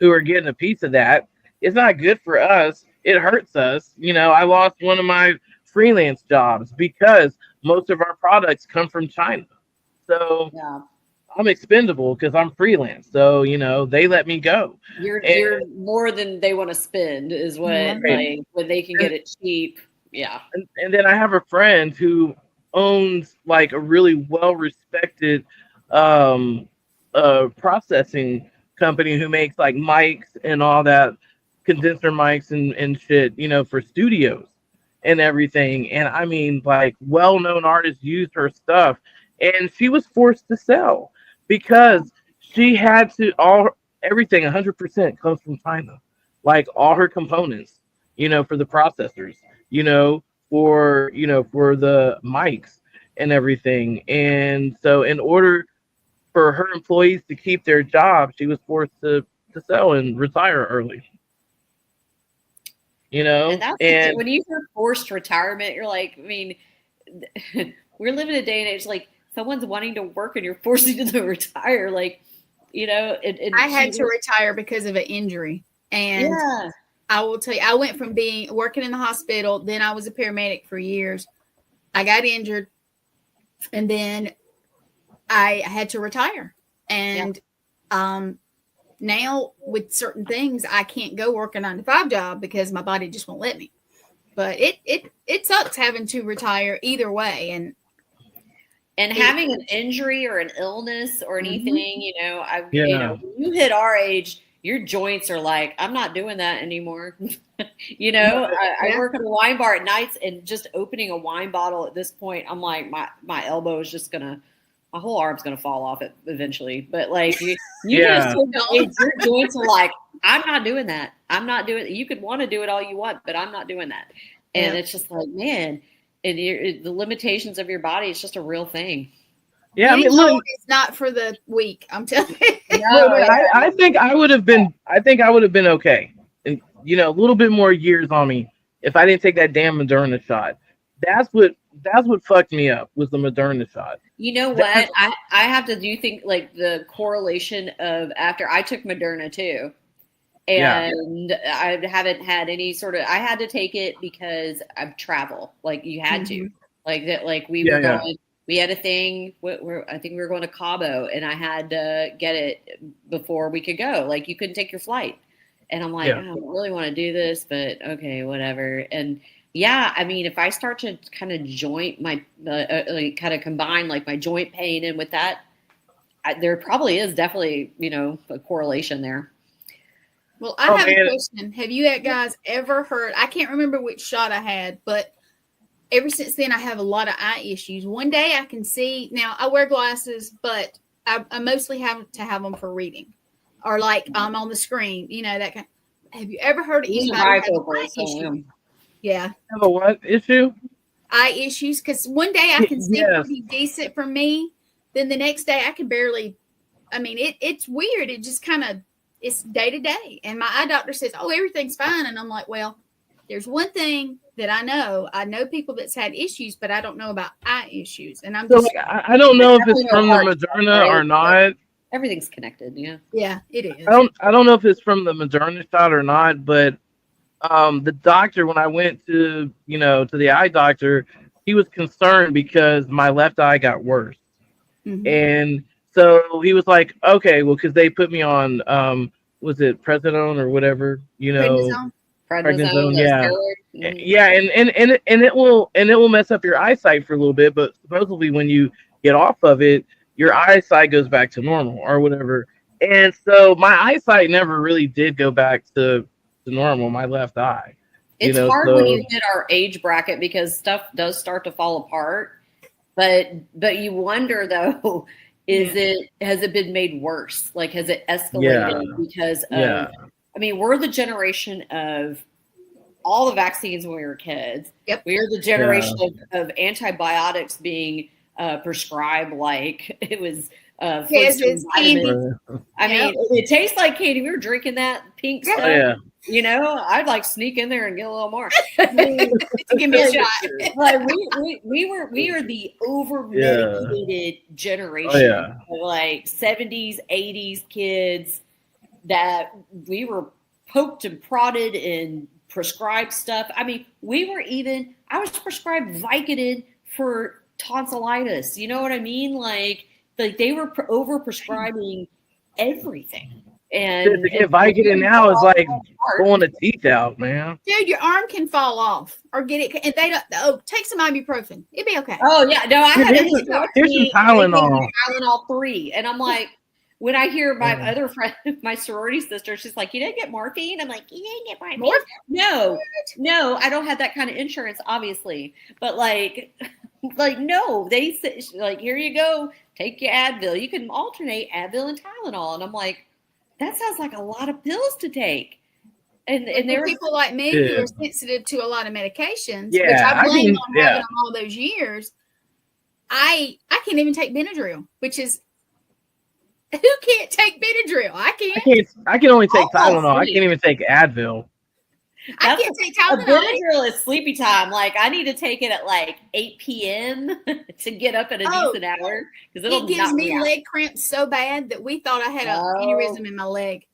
Speaker 1: who are getting a piece of that. It's not good for us. It hurts us. You know, I lost one of my freelance jobs because most of our products come from China. So I'm expendable because I'm freelance. So, you know, they let me go.
Speaker 2: You're more than they want to spend is what, like, when they can get it cheap. Yeah.
Speaker 1: And then I have a friend who owns like a really well-respected processing company who makes like mics and all that, condenser mics and shit, you know, for studios and everything. And I mean, like, well-known artists used her stuff, and she was forced to sell because she had to everything 100% comes from China, like all her components, you know, for the processors, you know, for the mics and everything. And so in order for her employees to keep their job, she was forced to sell and retire early. You know,
Speaker 2: and when you hear forced retirement, you're like, I mean, we're living a day and age like someone's wanting to work and you're forcing them to retire. Like, you know,
Speaker 3: I had to retire because of an injury. And I will tell you, I went from working in the hospital, then I was a paramedic for years. I got injured, and then I had to retire. And now with certain things, I can't go work a 9-to-5 job because my body just won't let me. But it sucks having to retire either way.
Speaker 2: And having an injury or an illness or anything, you know, you know, when you hit our age, your joints are like, I'm not doing that anymore. You know, I work at a wine bar at nights, and just opening a wine bottle at this point, I'm like, my elbow is just my whole arm's gonna fall off it eventually. But like you just your joints are like, I'm not doing that. I'm not doing it. You could want to do it all you want, but I'm not doing that. And it's just like, man, and the limitations of your body, it's just a real thing.
Speaker 1: Yeah, I mean, look,
Speaker 3: it's not for the weak. I'm telling you.
Speaker 1: I think I would have been okay. And, you know, a little bit more years on me if I didn't take that damn Moderna shot. That's what fucked me up, was the Moderna shot.
Speaker 2: You know what? I have to do think like the correlation of after I took Moderna too. And I haven't had any sort of, I had to take it because of travel. Like you had to, like that, like we were going, we had a thing where I think we were going to Cabo, and I had to get it before we could go. Like you couldn't take your flight. And I'm like, I don't really want to do this, but okay, whatever. And I mean, if I start to kind of joint my, like kind of combine like my joint pain and with that, there probably is definitely, you know, a correlation there.
Speaker 3: Well, I have a question. Have you guys ever heard, I can't remember which shot I had, but ever since then I have a lot of eye issues. One day I can see, now I wear glasses, but I mostly have to have them for reading, or like I'm on the screen, you know, that kind. Have you ever heard of anybody have eye issues? Yeah.
Speaker 1: Have a what issue?
Speaker 3: Eye issues, because one day I can see pretty decent for me, then the next day I can barely. I mean, it's weird. It just kind of, it's day to day. And my eye doctor says, oh, everything's fine. And I'm like, well, there's one thing that I know people that's had issues, but I don't know about eye issues. And I'm just,
Speaker 1: so, like, I don't know if it's from the Moderna or not.
Speaker 2: Everything's connected.
Speaker 3: Yeah, it is.
Speaker 1: I don't know if it's from the Moderna shot or not, but the doctor, when I went to the eye doctor, he was concerned because my left eye got worse. And so he was like, okay, well, because they put me on, was it prednisone or whatever, prednisone, and it will mess up your eyesight for a little bit, but supposedly when you get off of it, your eyesight goes back to normal or whatever. And so my eyesight never really did go back to normal, my left eye.
Speaker 2: It's hard when you hit our age bracket because stuff does start to fall apart. But you wonder though, has it been made worse? Like, has it escalated because of, I mean, we're the generation of all the vaccines when we were kids.
Speaker 3: Yep.
Speaker 2: We are the generation of antibiotics being prescribed like it was
Speaker 3: it's candy.
Speaker 2: I mean, it tastes like candy. We were drinking that pink stuff.
Speaker 1: Yeah.
Speaker 2: You know, I'd like sneak in there and get a little more.
Speaker 3: Give me a shot.
Speaker 2: Like we are the over medicated generation of like 70s, 80s kids that we were poked and prodded and prescribed stuff. I mean, I was prescribed Vicodin for tonsillitis. You know what I mean? Like they were over prescribing everything. And
Speaker 1: to get Vicodin now is like pulling a teeth out, man.
Speaker 3: Dude, your arm can fall off or get it, and they don't. Oh, take some ibuprofen. It'd be okay.
Speaker 2: Oh yeah, no, I had
Speaker 1: here's some Tylenol.
Speaker 2: Tylenol 3, and I'm like, when I hear my other friend, my sorority sister, she's like, "You didn't get morphine." I'm like, "You didn't get morphine?" No, I don't have that kind of insurance, obviously. But like no, they say like, "Here you go, take your Advil." You can alternate Advil and Tylenol, and I'm like, that sounds like a lot of pills to take. And there are
Speaker 3: people like me who are sensitive to a lot of medications, which I blame on having them all those years. I can't even take Benadryl, which is, who can't take Benadryl? I can't.
Speaker 1: I can only take Tylenol. I can't even take Advil.
Speaker 3: I can't take
Speaker 2: A
Speaker 3: Tylenol.
Speaker 2: Benadryl is sleepy time. Like I need to take it at like 8 p.m. to get up at a decent hour because
Speaker 3: it gives me leg cramps so bad that we thought I had an aneurysm in my leg.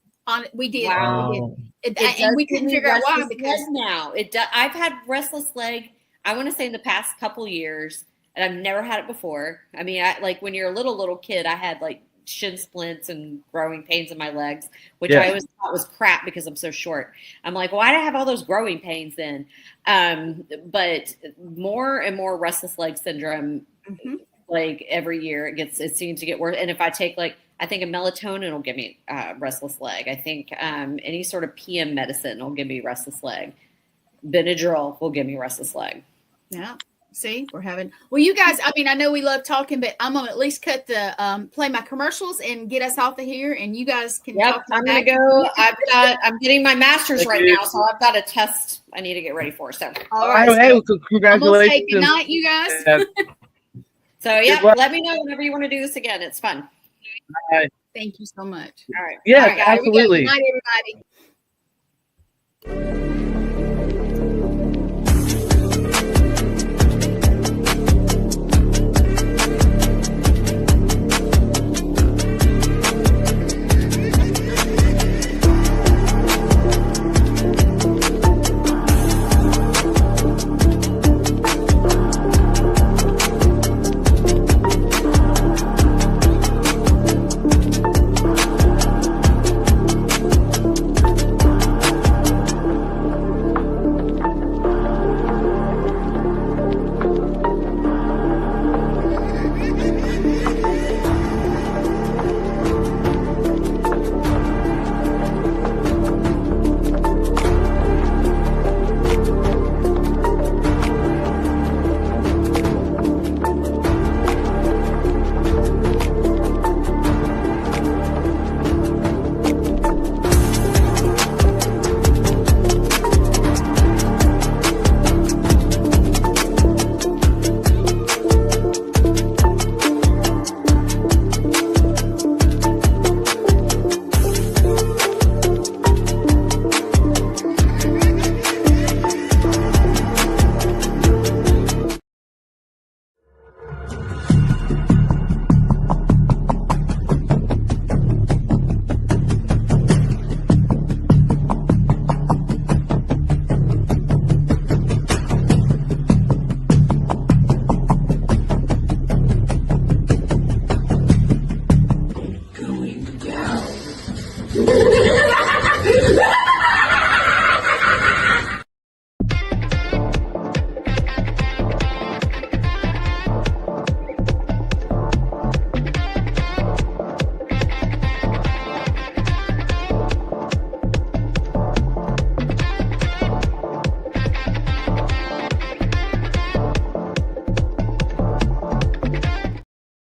Speaker 3: We did.
Speaker 1: Wow.
Speaker 3: We did. And we couldn't figure out why because
Speaker 2: now I've had restless leg. I want to say in the past couple years, and I've never had it before. I mean, like when you're a little kid, I had like shin splints and growing pains in my legs, which I always thought was crap because I'm so short. I'm like, why do I have all those growing pains then? But more and more restless leg syndrome, like every year it seems to get worse. And if I take I think a melatonin will give me restless leg. I think any sort of PM medicine will give me restless leg. Benadryl will give me restless leg.
Speaker 3: Yeah. See, well, you guys, I mean, I know we love talking, but I'm going to at least cut play my commercials and get us off of here. And you guys can talk.
Speaker 2: I'm going to go. I'm getting my master's right now. So I've got a test I need to get ready for. So,
Speaker 3: all right.
Speaker 1: Hey, congratulations.
Speaker 3: Say good night, you guys.
Speaker 2: So, let me know whenever you want to do this again. It's fun.
Speaker 1: Bye.
Speaker 3: Thank you so much.
Speaker 2: All right.
Speaker 1: Yes,
Speaker 2: all right,
Speaker 1: absolutely.
Speaker 3: Good night, everybody.